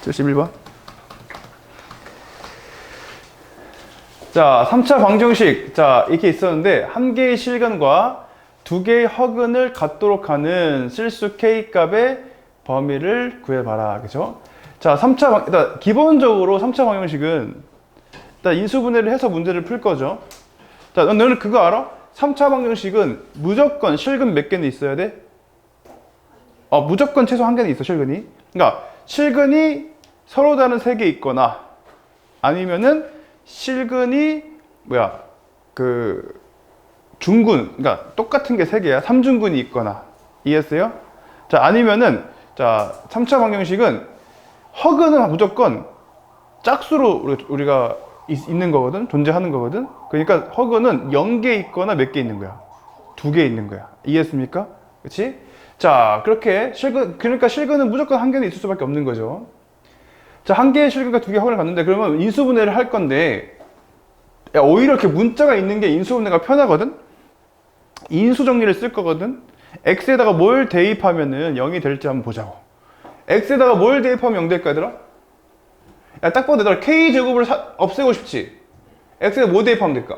71번. 자, 3차 방정식. 자, 이렇게 있었는데, 한 개의 실근과 두 개의 허근을 갖도록 하는 실수 K 값의 범위를 구해봐라. 그죠? 자, 일단, 기본적으로 3차 방정식은, 일단 인수분해를 해서 문제를 풀 거죠. 자, 너는 그거 알아? 3차 방정식은 무조건 실근 몇 개는 있어야 돼? 무조건 최소 한 개는 있어, 실근이. 그러니까, 실근이 서로 다른 세 개 있거나, 아니면은, 실근이 중근, 그러니까 똑같은 게 세 개야. 삼중근이 있거나. 이해했어요? 자, 아니면은 3차 방정식은 허근은 무조건 짝수로 우리가 있는 거거든. 존재하는 거거든. 그러니까 허근은 0개 있거나 몇 개 있는 거야. 2개 있는 거야. 이해했습니까? 그렇지? 자, 그렇게 그러니까 실근은 무조건 한 개는 있을 수밖에 없는 거죠. 자, 한 개의 실근과 두 개의 허근을 갖는데, 그러면 인수분해를 할 건데, 야, 오히려 이렇게 문자가 있는 게 인수분해가 편하거든? 인수 정리를 쓸 거거든? x에다가 뭘 대입하면은 0이 될지 한번 보자고. x에다가 뭘 대입하면 0 될까, 얘들아? 야, 딱 봐도 얘들아, k제곱을 없애고 싶지? x에다 뭐 대입하면 될까?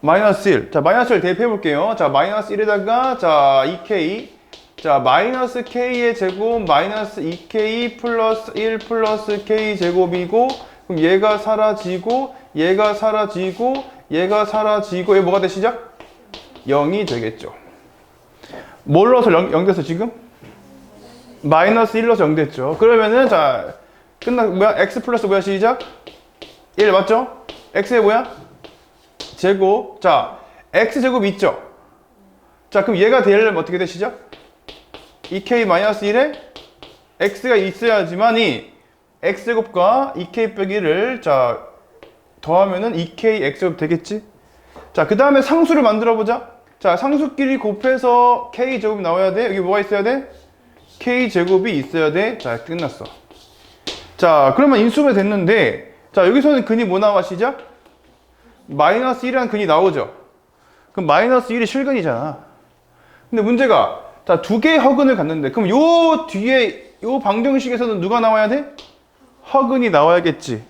마이너스 1. 자, 마이너스 1 대입해 볼게요. 자, 마이너스 1에다가, 자, 2k. 자, 마이너스 k의 제곱 마이너스 2k 플러스 1 플러스 k 제곱이고, 그럼 얘가 사라지고, 얘가 사라지고, 얘가 사라지고, 얘 뭐가 돼, 시작? 0이 되겠죠. 뭘 넣어서 0 됐어, 지금? 마이너스 1 넣어서 0 됐죠. 그러면은, 자, x 플러스 뭐야, 시작? 1 맞죠? x의 뭐야? 제곱. 자, x 제곱 있죠? 자, 그럼 얘가 되려면 어떻게 돼, 시작? 2k-1에 x가 있어야지만이 x제곱과 2k 빼기 1을 자 더하면은 2k x제곱 되겠지? 자, 그 다음에 상수를 만들어 보자. 자, 상수끼리 곱해서 k제곱이 나와야 돼. 여기 뭐가 있어야 돼? k제곱이 있어야 돼. 자, 끝났어. 자, 그러면 인수분해 됐는데, 자, 여기서는 근이 뭐 나와, 시작? 마이너스 1이라는 근이 나오죠? 그럼 마이너스 1이 실근이잖아. 근데 문제가, 자, 두 개의 허근을 갖는데, 그럼 요 뒤에, 요 방정식에서는 누가 나와야 돼? 허근이 나와야겠지.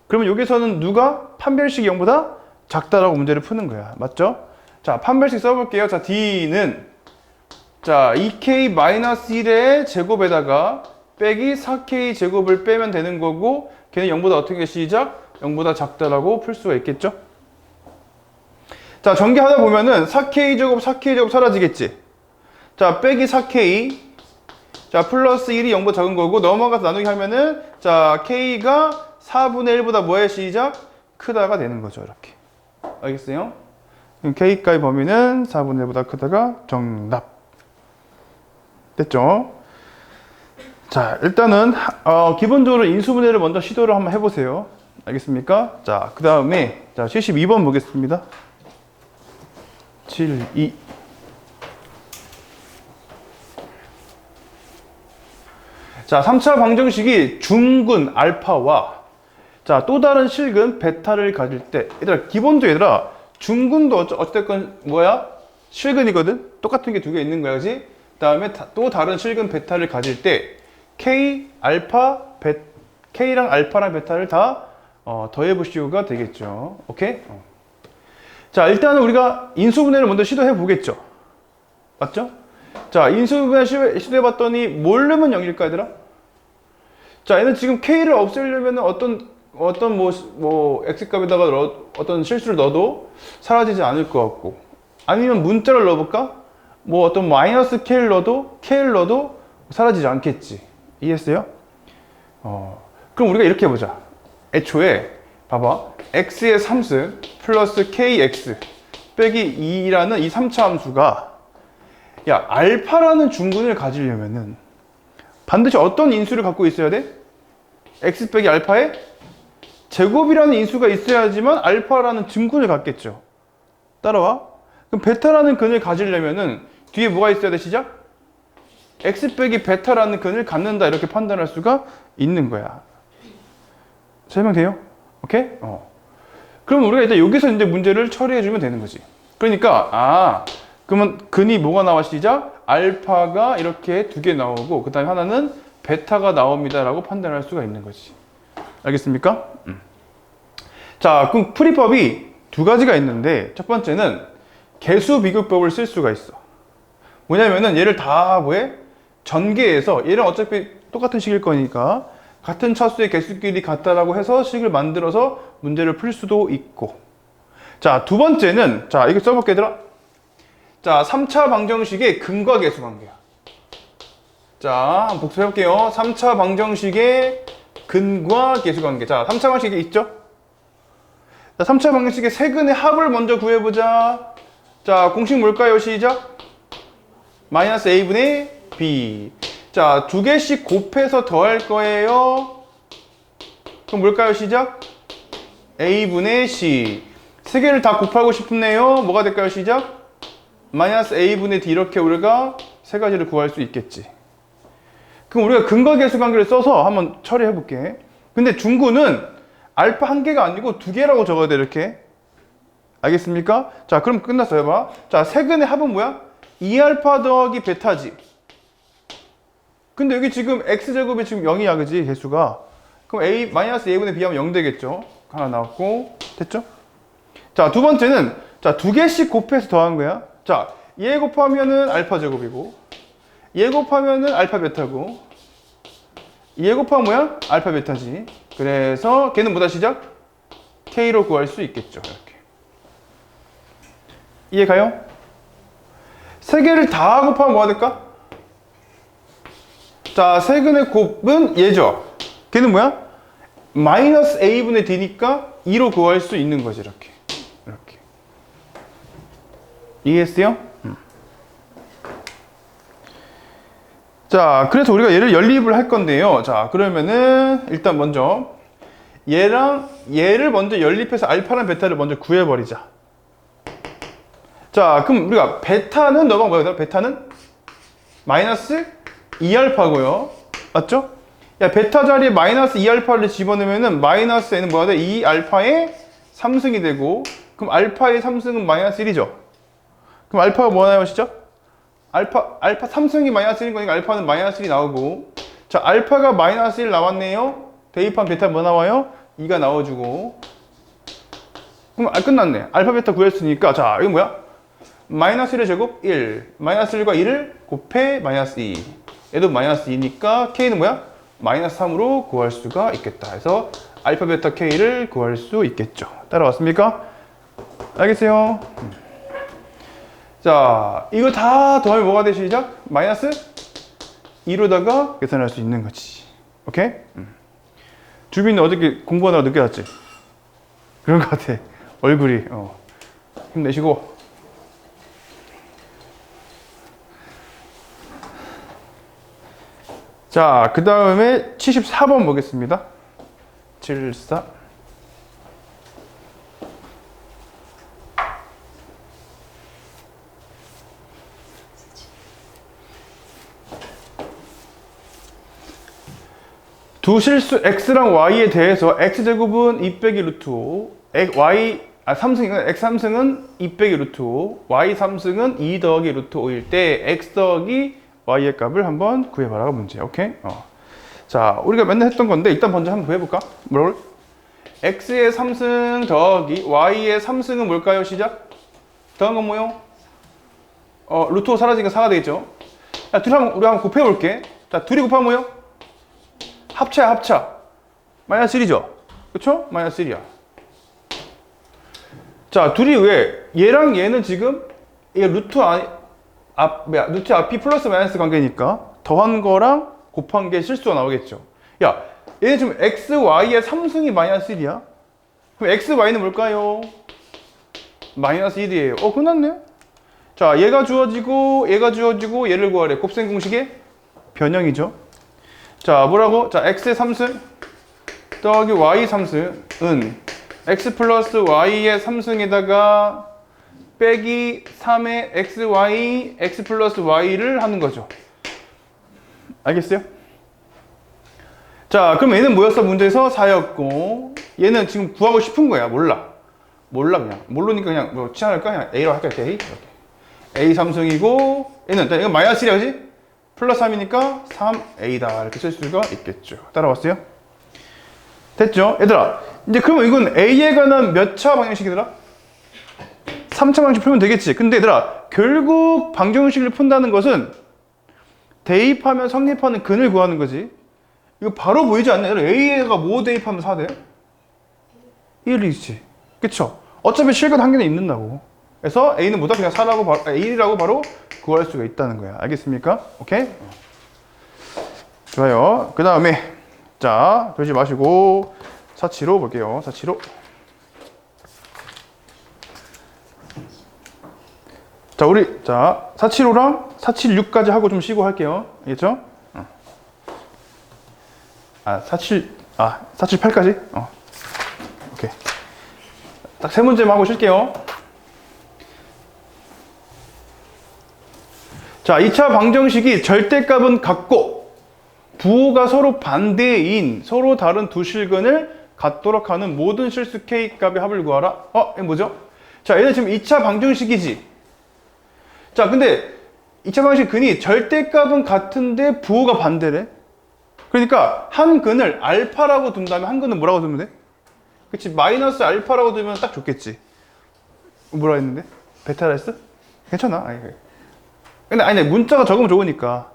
그러면 여기서는 누가 판별식이 0보다 작다라고 문제를 푸는 거야. 맞죠? 자, 판별식 써볼게요. 자, D는, 자, 2k-1의 제곱에다가 빼기 4k 제곱을 빼면 되는 거고, 걔는 0보다 어떻게 시작? 0보다 작다라고 풀 수가 있겠죠? 자, 전개하다 보면은 4k 제곱, 4k 제곱 사라지겠지? 자, 빼기 4k. 자, 플러스 1이 0보다 작은 거고, 넘어가서 나누기 하면은, 자, k가 4분의 1보다 뭐에 시작? 크다가 되는 거죠, 이렇게. 알겠어요? 그럼 k가의 범위는 4분의 1보다 크다가 정답. 됐죠? 자, 일단은, 기본적으로 인수분해를 먼저 시도를 한번 해보세요. 알겠습니까? 자, 그 다음에, 자, 72번 보겠습니다. 72. 자, 3차 방정식이 중근 알파와 자, 또 다른 실근 베타를 가질 때, 얘들아, 기본적으로 얘들아, 중근도 어쨌든 뭐야? 실근이거든? 똑같은 게 두 개 있는 거야, 그지? 그 다음에 또 다른 실근 베타를 가질 때, K랑 알파랑 베타를 다 더해보시오가 되겠죠. 오케이? 자, 일단은 우리가 인수분해를 먼저 시도해 보겠죠. 맞죠? 자, 인수분해 시도해봤더니 뭘 넣으면 0일까, 얘들아? 자, 얘는 지금 K를 없애려면 어떤 X값에다가 어떤 실수를 넣어도 사라지지 않을 것 같고, 아니면 문자를 넣어볼까? 어떤 마이너스 K를 넣어도 사라지지 않겠지. 이해했어요? 그럼 우리가 이렇게 해보자. 애초에, 봐봐. X의 3승 플러스 KX 빼기 2라는 이 3차 함수가, 야, 알파라는 중근을 가지려면은 반드시 어떤 인수를 갖고 있어야 돼? X 빼기 알파에 제곱이라는 인수가 있어야지만 알파라는 증근을 갖겠죠. 따라와. 그럼 베타라는 근을 가지려면은 뒤에 뭐가 있어야 돼, 시작? X 빼기 베타라는 근을 갖는다, 이렇게 판단할 수가 있는 거야. 설명돼요? 오케이? 그럼 우리가 이제 여기서 이제 문제를 처리해주면 되는 거지. 그러니까, 그러면 근이 뭐가 나와, 시작? 알파가 이렇게 두 개 나오고, 그 다음에 하나는 베타가 나옵니다 라고 판단할 수가 있는 거지. 알겠습니까? 자, 그럼 풀이법이 두 가지가 있는데 첫 번째는 개수 비교법을 쓸 수가 있어. 뭐냐면은 얘를 다 뭐해? 전개해서 얘는 어차피 똑같은 식일 거니까 같은 차수의 개수끼리 같다라고 해서 식을 만들어서 문제를 풀 수도 있고. 자, 두 번째는 자, 이거 써볼게 얘들아. 자, 3차 방정식의 근과 계수 관계야. 자, 한번 복습해볼게요. 3차 방정식의 근과 계수 관계. 자, 3차 방정식이 있죠? 자, 3차 방정식의 세근의 합을 먼저 구해보자. 자, 공식 뭘까요? 시작. 마이너스 a분의 b. 자, 두 개씩 곱해서 더할 거예요. 그럼 뭘까요? 시작. a분의 c. 세 개를 다 곱하고 싶네요. 뭐가 될까요? 시작. 마이너스 a분의 d. 이렇게 우리가 세 가지를 구할 수 있겠지. 그럼 우리가 근과 계수 관계를 써서 한번 처리해 볼게. 근데 중구는 알파 한 개가 아니고 두 개라고 적어야 돼, 이렇게. 알겠습니까? 자, 그럼 끝났어. 해봐. 자, 세근의 합은 뭐야? 2알파 더하기 베타지. 근데 여기 지금 x제곱이 지금 0이야, 그지? 개수가. 그럼 a, 마이너스 a분의 b 하면 0 되겠죠? 하나 나왔고. 됐죠? 자, 두 번째는, 자, 두 개씩 곱해서 더한 거야. 자, 얘 곱하면은 알파 제곱이고, 얘 곱하면은 알파 베타고, 얘 곱하면 뭐야? 알파 베타지. 그래서 걔는 뭐다 시작? k로 구할 수 있겠죠. 이렇게. 이해가요? 세 개를 다 곱하면 뭐가 될까? 자, 세근의 곱은 얘죠. 걔는 뭐야? 마이너스 a분의 d니까 2로 구할 수 있는 거지. 이렇게. 이렇게. 이해했어요? 자, 그래서 우리가 얘를 연립을 할 건데요. 자, 그러면은 일단 먼저 얘를 먼저 연립해서 알파랑 베타를 먼저 구해버리자. 자, 그럼 우리가 베타는 너가 뭐야? 베타는 마이너스 2알파고요. 맞죠? 야, 베타 자리에 마이너스 2알파를 집어넣으면은 마이너스 n은 뭐가 돼? 2알파의 3승이 되고, 그럼 알파의 3승은 마이너스 1이죠. 그럼 알파가 뭐 나와요, 진짜? 알파 3승이 마이너스 1인 거니까 알파는 마이너스 1이 나오고, 자, 알파가 마이너스 1 나왔네요. 대입한 베타 뭐 나와요? 2가 나와주고. 그럼 끝났네. 알파 베타 구했으니까, 자, 이거 뭐야? 마이너스 1의 제곱 1. 마이너스 1과 2를 곱해 마이너스 2. 얘도 마이너스 2니까 k는 뭐야? 마이너스 3으로 구할 수가 있겠다. 그래서 알파 베타 k를 구할 수 있겠죠. 따라왔습니까? 알겠어요? 자, 이거 다 더하면 뭐가 돼? 시작? 마이너스 2로다가 계산할 수 있는 거지. 오케이? 주빈이 어저께 공부하다가 늦게 왔지? 그런 것 같아. 얼굴이. 힘내시고. 자, 그 다음에 74번 보겠습니다. 74. 두 실수 x랑 y에 대해서 x제곱은 2 빼기 루트 5, x3승은 2 빼기 루트 5, y3승은 2 더하기 루트 5일 때 x 더하기 y의 값을 한번 구해봐라가 문제야. 오케이? 자, 우리가 맨날 했던 건데 일단 먼저 한번 구해볼까? 뭐라고? x의 3승 더하기 y의 3승은 뭘까요? 시작? 더한 건 뭐요? 루트 5 사라지니까 4가 되겠죠? 자, 우리 한번 곱해볼게. 자, 둘이 곱하면 뭐요? 합차야, 합차. 마이너스 1이죠? 그쵸? 마이너스 1이야. 자, 둘이 왜? 얘랑 얘는 지금 얘 루트 앞이 플러스 마이너스 관계니까 더한 거랑 곱한 게 실수가 나오겠죠. 야, 얘는 지금 x, y의 3승이 마이너스 1이야? 그럼 x, y는 뭘까요? 마이너스 1이에요. 끝났네? 자, 얘가 주어지고 얘를 구하래. 곱셈 공식의 변형이죠. 자, 뭐라고? 자, x의 3승 더하기 y 3승은 x 플러스 y의 3승에다가 빼기 3의 xy, x 플러스 y를 하는 거죠. 알겠어요? 자, 그럼 얘는 뭐였어? 문제에서 4였고 얘는 지금 구하고 싶은 거야. 몰라 그냥. 모르니까 그냥 뭐 치환할까? 그냥 a로 할까? a 3승이고 얘는 이건 마이너스 1이야, 그지? 플러스 3이니까 3a다. 이렇게 쓸 수가 있겠죠. 따라왔어요? 됐죠? 얘들아, 이제 그러면 이건 a에 관한 몇 차 방정식이더라? 3차 방정식 풀면 되겠지. 근데 얘들아, 결국 방정식을 푼다는 것은 대입하면 성립하는 근을 구하는 거지. 이거 바로 보이지 않냐? a가 뭐 대입하면 4 돼? 1이지. 그쵸? 어차피 실근 한 개는 있는다고. 그래서 a는 뭐다? 그냥 4라고 1이라고 바로 구할 수가 있다는 거야. 알겠습니까? 오케이? 좋아요. 그 다음에 자, 그러지 마시고 475 볼게요. 475. 자, 우리 475랑 476까지 하고 좀 쉬고 할게요. 알겠죠? 478까지? 오케이. 딱 세 문제만 하고 쉴게요. 자, 2차 방정식이 절대값은 같고 부호가 서로 반대인 서로 다른 두 실근을 갖도록 하는 모든 실수 K 값의 합을 구하라. 이게 뭐죠? 자, 얘는 지금 2차 방정식이지. 자, 근데 2차 방정식 근이 절대값은 같은데 부호가 반대래. 그러니까 한 근을 알파라고 둔다면 한 근은 뭐라고 두면 돼? 그치, 마이너스 알파라고 두면 딱 좋겠지. 뭐라 했는데? 베타라 했어? 괜찮아. 근데 아니, 문자가 적으면 좋으니까.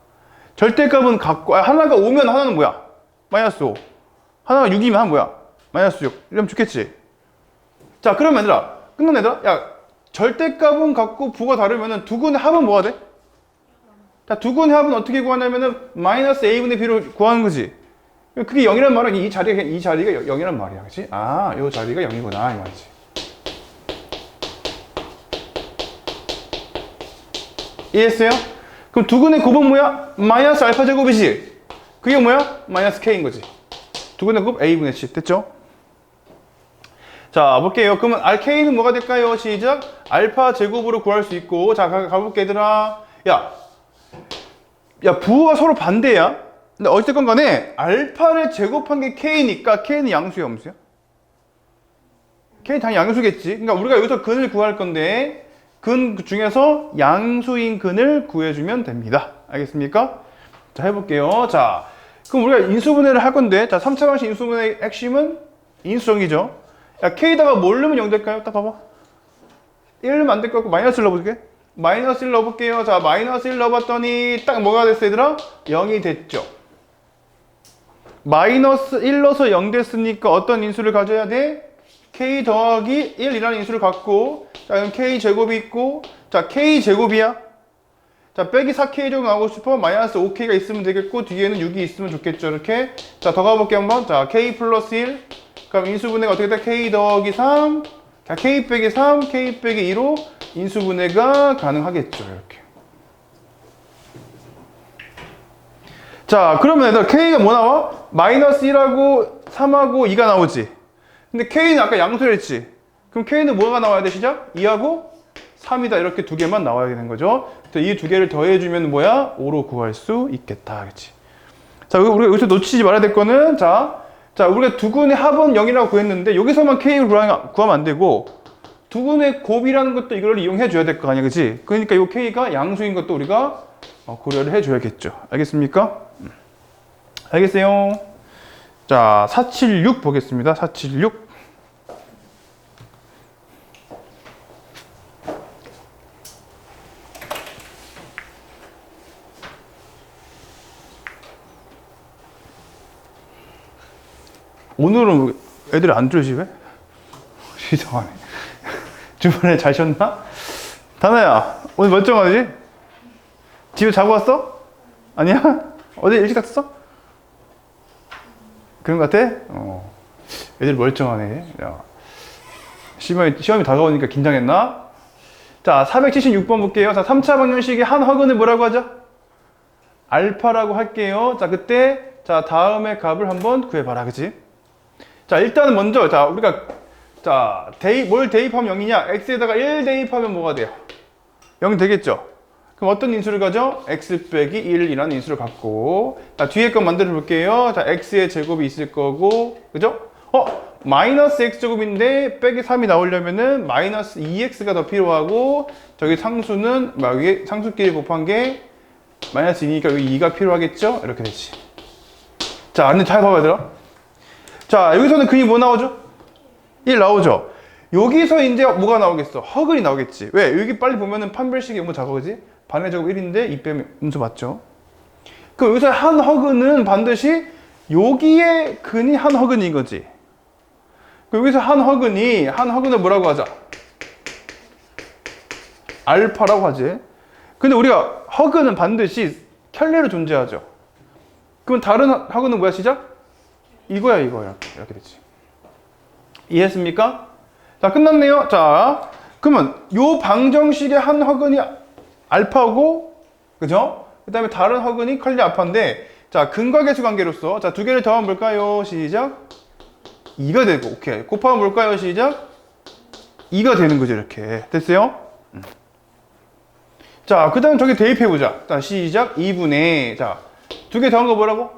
절대값은 같고, 하나가 5면 하나는 뭐야? 마이너스 5. 하나가 6이면 하나는 뭐야? 마이너스 6. 이러면 좋겠지. 자, 그러면 얘들아, 끝난 얘들아, 야, 절대값은 같고 부가 다르면은 두 근의 합은 뭐가 돼? 자, 두 근의 합은 어떻게 구하냐면은 마이너스 a분의 b를 구하는 거지. 그게 0이란 말은 이 자리가 0이란 말이야. 그치? 이 자리가 0이구나. 이 말이지. 이해했어요? 그럼 두 근의 곱은 뭐야? 마이너스 알파 제곱이지. 그게 뭐야? 마이너스 k인 거지. 두 근의 곱 a분의 c. 됐죠? 자, 볼게요. 그러면 k는 뭐가 될까요? 시작. 알파 제곱으로 구할 수 있고. 자, 가볼게, 얘들아. 야, 부호가 서로 반대야. 근데 어쨌건 간에 알파를 제곱한 게 k니까 k는 양수야, 음수야? k 당연히 양수겠지. 그러니까 우리가 여기서 근을 구할 건데 근 중에서 양수인 근을 구해주면 됩니다. 알겠습니까? 자, 해볼게요. 자, 그럼 우리가 인수분해를 할 건데, 자, 3차 방식 인수분해의 핵심은 인수정의죠. 야, k에다가 뭘 넣으면 0 될까요? 딱 봐봐. 1 넣으면 안 될 것 같고 마이너스 1 넣어볼게. 마이너스 1 넣어볼게요. 자, 마이너스 1 넣어봤더니 딱 뭐가 됐어, 얘들아? 0이 됐죠. 마이너스 1 넣어서 0 됐으니까 어떤 인수를 가져야 돼? k 더하기 1이라는 인수를 갖고, 자, 그럼 k 제곱이 있고, 자, k 제곱이야. 자, 빼기 4k 제곱 나오고 싶어. 마이너스 5k가 있으면 되겠고, 뒤에는 6이 있으면 좋겠죠, 이렇게. 자, 더 가볼게 한번. 자, k 플러스 1. 그럼 인수분해가 어떻게 돼? k 더하기 3. 자, k 빼기 3, k 빼기 2로 인수분해가 가능하겠죠, 이렇게. 자, 그러면 얘들아, k가 뭐 나와? 마이너스 1하고 3하고 2가 나오지. 근데 k는 아까 양수를 했지. 그럼 k는 뭐가 나와야 돼, 시작? 2하고 3이다. 이렇게 두 개만 나와야 되는 거죠. 이 두 개를 더해주면 뭐야? 5로 구할 수 있겠다. 그치? 자, 우리가 여기서 놓치지 말아야 될 거는, 자, 우리가 두 근의 합은 0이라고 구했는데, 여기서만 k를 구하면 안 되고, 두 근의 곱이라는 것도 이걸 이용해 줘야 될 거 아니야, 그치? 그러니까 이 k가 양수인 것도 우리가 고려를 해 줘야겠죠. 알겠습니까? 알겠어요? 자, 476 보겠습니다. 476. 오늘은 애들이 안 들으시 왜? 이상하네. 주말에 잘 쉬었나? 다나야, 오늘 멀쩡하지? 집에 자고 왔어? 아니야? 어제 일찍 갔었어? 그런 것 같아? 애들 멀쩡하네. 야. 시험이 다가오니까 긴장했나? 자, 476번 볼게요. 자, 3차 방정식의 한 허근을 뭐라고 하죠? 알파라고 할게요. 자, 그때, 자, 다음의 값을 한번 구해봐라. 그치? 자, 일단은 먼저, 자, 우리가, 자, 뭘 대입하면 0이냐? x에다가 1 대입하면 뭐가 돼요? 0 되겠죠? 그럼 어떤 인수를 가져? x 빼기 1이라는 인수를 갖고, 자, 뒤에 거 만들어 볼게요. 자, x의 제곱이 있을 거고, 그죠? 마이너스 x제곱인데 빼기 3이 나오려면은 마이너스 2x가 더 필요하고, 저기 상수는, 여기 상수끼리 곱한 게 마이너스 2니까 여기 2가 필요하겠죠? 이렇게 되지. 자, 근데 잘 봐봐야 되나? 자, 여기서는 근이 뭐 나오죠? 1 나오죠? 여기서 이제 뭐가 나오겠어? 허근이 나오겠지. 왜? 여기 빨리 보면은 판별식이 뭐 작아지? 반의 제곱 1인데 2 빼면 음수 맞죠? 그럼 여기서 한 허근은 반드시 여기에 근이 한 허근인 거지. 여기서 한 허근을 뭐라고 하자? 알파라고 하지. 근데 우리가 허근은 반드시 켤레로 존재하죠. 그럼 다른 허근은 뭐야, 시작? 이거야. 이렇게 되지. 이해했습니까? 자, 끝났네요. 자, 그러면 요 방정식의 한 허근이 알파고, 그죠? 그 다음에 다른 허근이 컬리 알파인데, 자, 근과 계수 관계로서, 자, 두 개를 더하면 뭘까요? 시작. 2가 되고, 오케이. 곱하면 뭘까요? 시작. 2가 되는 거죠, 이렇게. 됐어요? 자, 그 다음 저기 대입해보자. 자, 시작. 2분의, 자, 두 개 더한 거 뭐라고?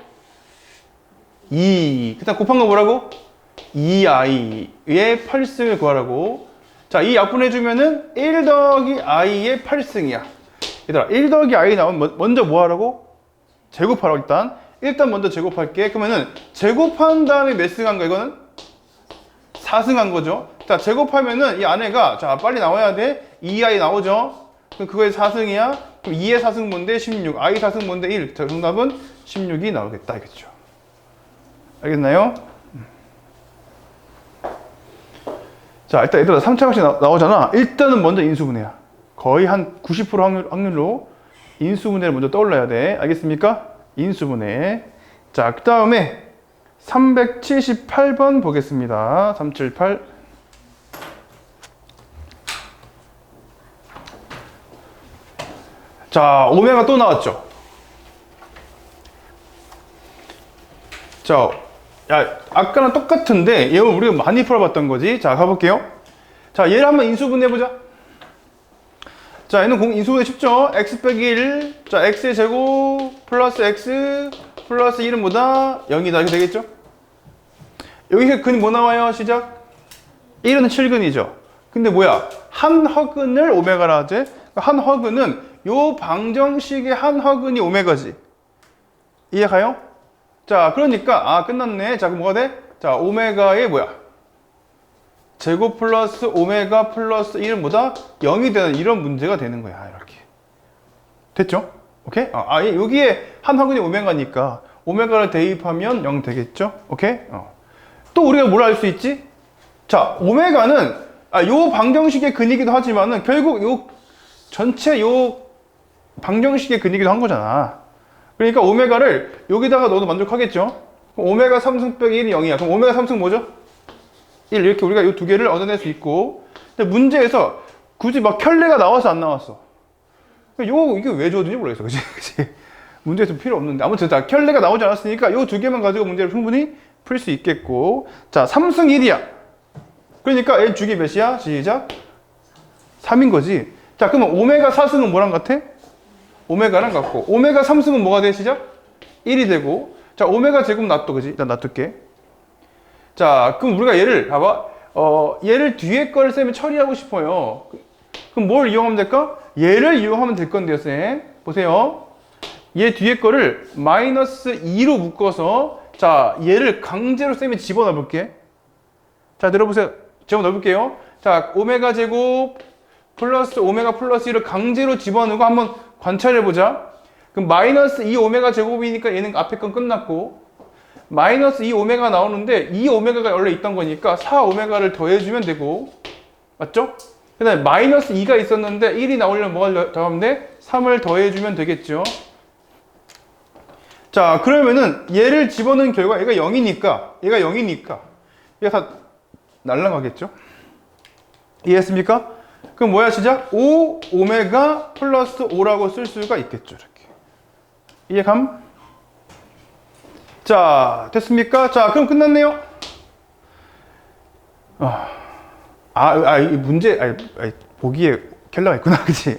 2. 그 다음 곱한 거 뭐라고? 2i의 8승을 구하라고. 자, 이 약분해주면은 1 더하기 i의 8승이야. 얘들아, 1 더하기 i 나오면 먼저 뭐 하라고? 제곱하라고 일단 먼저 제곱할게. 그러면은 제곱한 다음에 몇 승한 거 이거는? 4승한 거죠. 자, 제곱하면은 이 안에가, 자, 빨리 나와야 돼. 2i 나오죠? 그럼 그거의 4승이야. 그럼 2의 4승 뭔데? 16. i 4승 뭔데? 1. 자, 정답은 16이 나오겠다. 알겠죠? 알겠나요? 자, 일단 얘들아 3차 값이 나오잖아. 일단은 먼저 인수분해야. 거의 한 90% 확률로 인수분해를 먼저 떠올라야 돼. 알겠습니까? 인수분해. 자, 그 다음에 378번 보겠습니다. 378. 자, 오메가 또 나왔죠. 자, 야, 아까랑 똑같은데 얘는 우리가 많이 풀어봤던 거지. 자, 가볼게요. 자, 얘를 한번 인수분해해보자. 자, 얘는 인수분해 쉽죠? x 빼기 1. 자, x의 제곱 플러스 x 플러스 1은 뭐다? 0이다. 이렇게 되겠죠? 여기서 근이 뭐 나와요? 시작. 1은 7근이죠. 근데 뭐야? 한 허근을 오메가라 하지? 한 허근은 요 방정식의 한 허근이 오메가지. 이해가요? 자, 그러니까 끝났네. 자, 그럼 뭐가 돼? 자, 오메가의 뭐야? 제곱 플러스 오메가 플러스 1은 뭐다? 0이 되는 이런 문제가 되는 거야. 이렇게. 됐죠? 오케이? 여기에 한 허근이 오메가니까 오메가를 대입하면 0 되겠죠? 오케이? 또 우리가 뭘 알 수 있지? 자, 오메가는 요 방정식의 근이기도 하지만은 결국 요 전체 요 방정식의 근이기도 한 거잖아. 그러니까 오메가를 여기다가 넣어도 만족하겠죠? 그럼 오메가 3승 빼기 1이 0이야. 그럼 오메가 3승 뭐죠? 1. 이렇게 우리가 이 두 개를 얻어낼 수 있고. 근데 문제에서 굳이 막 켤레가 나와서 안 나왔어. 이게 왜 줘야 되는지 모르겠어. 그치? 문제에서 필요 없는데. 아무튼 자, 켤레가 나오지 않았으니까 이 두 개만 가지고 문제를 충분히 풀 수 있겠고. 자, 3승 1이야. 그러니까 얘 주기 몇이야? 시작. 3인 거지. 자, 그러면 오메가 4승은 뭐랑 같아? 오메가랑 같고. 오메가 3승은 뭐가 돼? 시작. 1이 되고. 자, 오메가 제곱 놔둬. 그지? 일단 놔둘게. 자, 그럼 우리가 얘를 봐봐. 얘를 뒤에 거를 쌤이 처리하고 싶어요. 그럼 뭘 이용하면 될까? 얘를 이용하면 될 건데요, 쌤. 보세요. 얘 뒤에 거를 마이너스 2로 묶어서, 자, 얘를 강제로 쌤이 집어넣어 볼게. 자, 들어보세요. 집어넣어 볼게요. 자, 오메가 제곱 플러스 오메가 플러스 1을 강제로 집어넣고 한번 관찰해 보자. 그럼 마이너스 2 오메가 제곱이니까 얘는 앞에 건 끝났고, 마이너스 2 오메가 나오는데 2 오메가가 원래 있던 거니까 4 오메가를 더해주면 되고, 맞죠? 그 다음에 마이너스 2가 있었는데 1이 나오려면 뭐가 더하면 돼? 3을 더해주면 되겠죠. 자, 그러면은 얘를 집어넣은 결과 얘가 0이니까 얘가 다 날라가겠죠? 이해했습니까? 그럼 뭐야, 시작? 5 오메가 플러스 5라고 쓸 수가 있겠죠, 이렇게. 이해감? 자, 됐습니까? 자, 그럼 끝났네요. 이 문제, 보기에 켈러가 있구나, 그치?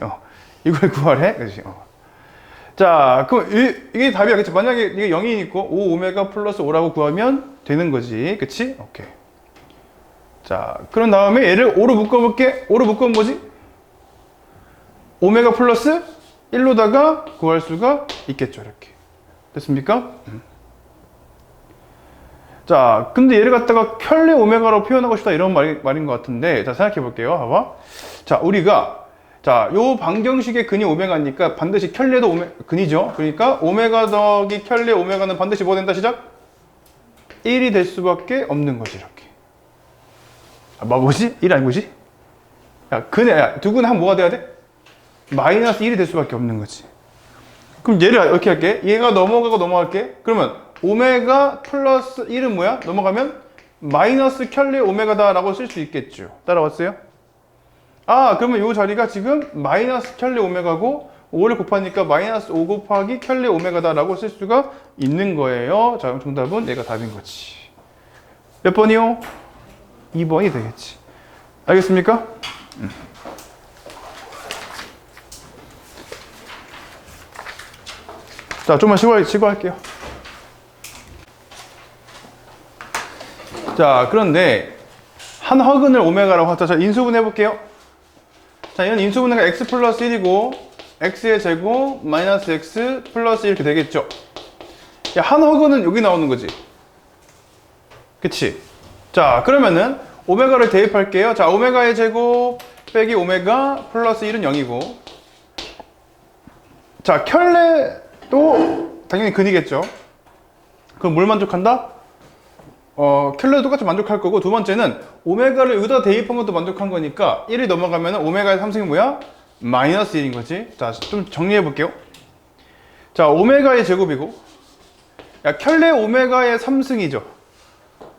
이걸 구하래? 그치? 자, 그럼 이게 답이 알겠지? 만약에 이게 0이 있고 5 오메가 플러스 5라고 구하면 되는 거지, 그치? 오케이. 자, 그런 다음에 얘를 5로 묶어볼게. 5로 묶으면 뭐지? 오메가 플러스 1로다가 구할 수가 있겠죠. 이렇게. 됐습니까? 자, 근데 얘를 갖다가 켤레 오메가로 표현하고 싶다 이런 말인 것 같은데, 자, 생각해 볼게요. 봐봐. 자, 우리가, 자, 요 방정식의 근이 오메가니까 반드시 켤레도 근이죠. 그러니까 오메가 더하기 켤레 오메가는 반드시 뭐 된다, 시작? 1이 될 수밖에 없는 거지, 이렇게. 아, 뭐지? 1 아니 뭐지? 야, 야, 두 근에 하면 뭐가 돼야 돼? 마이너스 1이 될 수밖에 없는 거지. 그럼 얘를 이렇게 할게. 얘가 넘어가고 넘어갈게. 그러면 오메가 플러스 1은 뭐야? 넘어가면 마이너스 켤레 오메가다 라고 쓸 수 있겠죠. 따라왔어요? 아, 그러면 이 자리가 지금 마이너스 켤레 오메가고 5를 곱하니까 마이너스 5 곱하기 켤레 오메가다 라고 쓸 수가 있는 거예요. 자, 그럼 정답은 얘가 답인 거지. 몇 번이요? 2번이 되겠지. 알겠습니까? 자, 좀만 쉬고 할게요. 자, 그런데 한 허근을 오메가라고 하자. 자, 인수분 해볼게요. 자, 얘는 인수분해가 x 플러스 1이고 x의 제곱 마이너스 x 플러스 1 이렇게 되겠죠. 야, 한 허근은 여기 나오는 거지. 그치? 자, 그러면은 오메가를 대입할게요. 자, 오메가의 제곱 빼기 오메가 플러스 1은 0이고, 자, 켤레도 당연히 근이겠죠. 그럼 뭘 만족한다? 켤레도 똑같이 만족할 거고, 두 번째는 오메가를 여기다 대입한 것도 만족한 거니까 1이 넘어가면 오메가의 3승이 뭐야? 마이너스 1인 거지. 자, 좀 정리해 볼게요. 자, 오메가의 제곱이고, 야, 켤레 오메가의 3승이죠.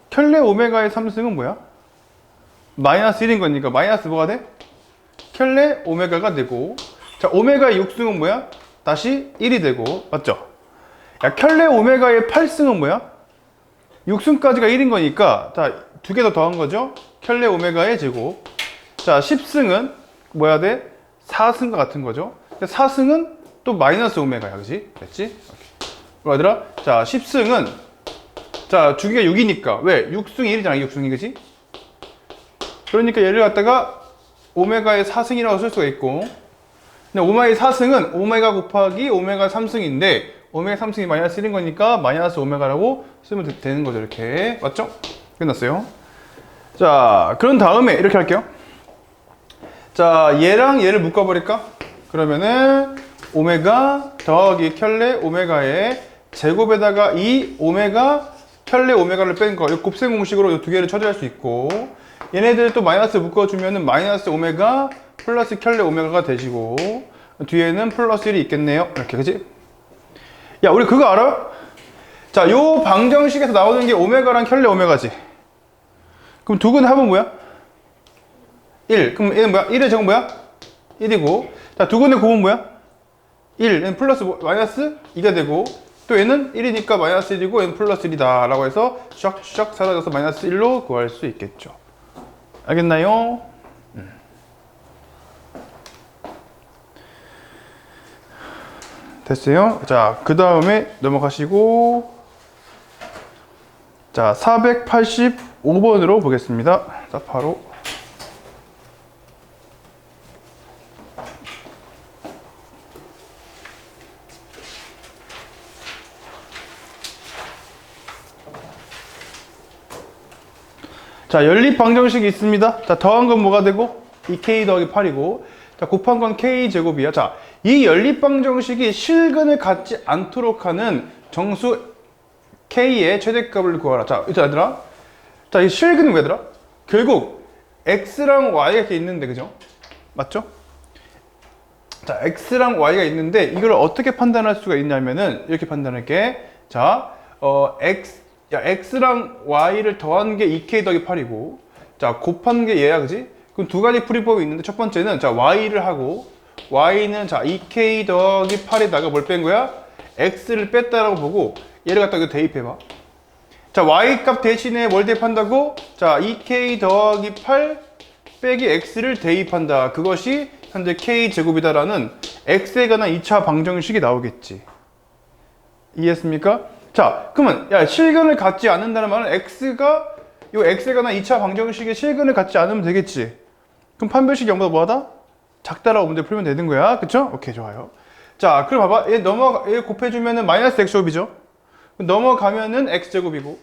켤레 오메가의 3승은 뭐야? 마이너스 1인 거니까 마이너스 뭐가 돼? 켤레 오메가가 되고, 자, 오메가의 6승은 뭐야? 다시 1이 되고, 맞죠? 야, 켤레 오메가의 8승은 뭐야? 6승까지가 1인 거니까, 자, 두 개 더 더한 거죠? 켤레 오메가의 제곱. 자, 10승은 뭐야 돼? 4승과 같은 거죠? 4승은 또 마이너스 오메가야, 그지? 됐지? 얘들아, 자, 10승은, 자, 두 개가 6이니까, 왜? 6승이 1이잖아, 6승이, 그지? 그러니까 얘를 갖다가 오메가의 4승이라고 쓸 수가 있고, 근데 오메가의 4승은 오메가 곱하기 오메가 3승인데, 오메가 3승이 마이너스 1인 거니까 마이너스 오메가라고 쓰면 되는 거죠. 이렇게. 맞죠? 끝났어요. 자, 그런 다음에 이렇게 할게요. 자, 얘랑 얘를 묶어버릴까? 그러면은 오메가 더하기 켤레 오메가의 제곱에다가 이 오메가 켤레 오메가를 뺀 거, 이 곱셈 공식으로 이 두 개를 처리할 수 있고, 얘네들 또 마이너스 묶어주면은 마이너스 오메가 플러스 켤레 오메가가 되시고, 뒤에는 플러스 1이 있겠네요. 이렇게, 그지? 야, 우리 그거 알아? 자, 요 방정식에서 나오는 게 오메가랑 켤레 오메가지. 그럼 두 근의 합은 뭐야? 1. 그럼 얘는 뭐야? 1의 제곱 뭐야? 1이고. 자, 두 근의 곱은 뭐야? 1. 얘는 플러스 마이너스 2가 되고, 또 얘는 1이니까 마이너스 1이고, 얘는 플러스 1이다. 라고 해서 샥샥 사라져서 마이너스 1로 구할 수 있겠죠. 알겠나요? 됐어요? 자, 그 다음에 넘어가시고, 자, 485번으로 보겠습니다. 자, 바로. 자, 연립 방정식이 있습니다. 자, 더한 건 뭐가 되고? 2k 더하기 8이고, 자, 곱한 건 k 제곱이야. 자, 이 연립 방정식이 실근을 갖지 않도록 하는 정수 k의 최대값을 구하라. 자, 얘들아. 자, 이 실근은 뭐더라? 결국 x랑 y가 이렇게 있는데, 그죠? 맞죠? 자, x랑 y가 있는데 이걸 어떻게 판단할 수가 있냐면은 이렇게 판단할게. 자, x랑 y를 더한 게 2k 더하기 8이고, 자, 곱한 게 얘야, 그지? 그럼 두 가지 풀이법이 있는데, 첫 번째는, 자, y를 하고, y는, 자, 2k 더하기 8에다가 뭘 뺀 거야? x를 뺐다라고 보고, 얘를 갖다 여기 대입해봐. 자, y 값 대신에 뭘 대입한다고? 자, 2k 더하기 8 빼기 x를 대입한다. 그것이 현재 k 제곱이다라는 x에 관한 2차 방정식이 나오겠지. 이해했습니까? 자, 그러면 야, 실근을 갖지 않는다는 말은 x가 요 x에 관한 2차 방정식의 실근을 갖지 않으면 되겠지. 그럼 판별식 0보다 뭐하다? 작다라고 문제 풀면 되는 거야. 그쵸? 오케이, 좋아요. 자, 그럼 봐봐. 얘 곱해주면은 마이너스 x제곱이죠. 넘어가면은 x제곱이고,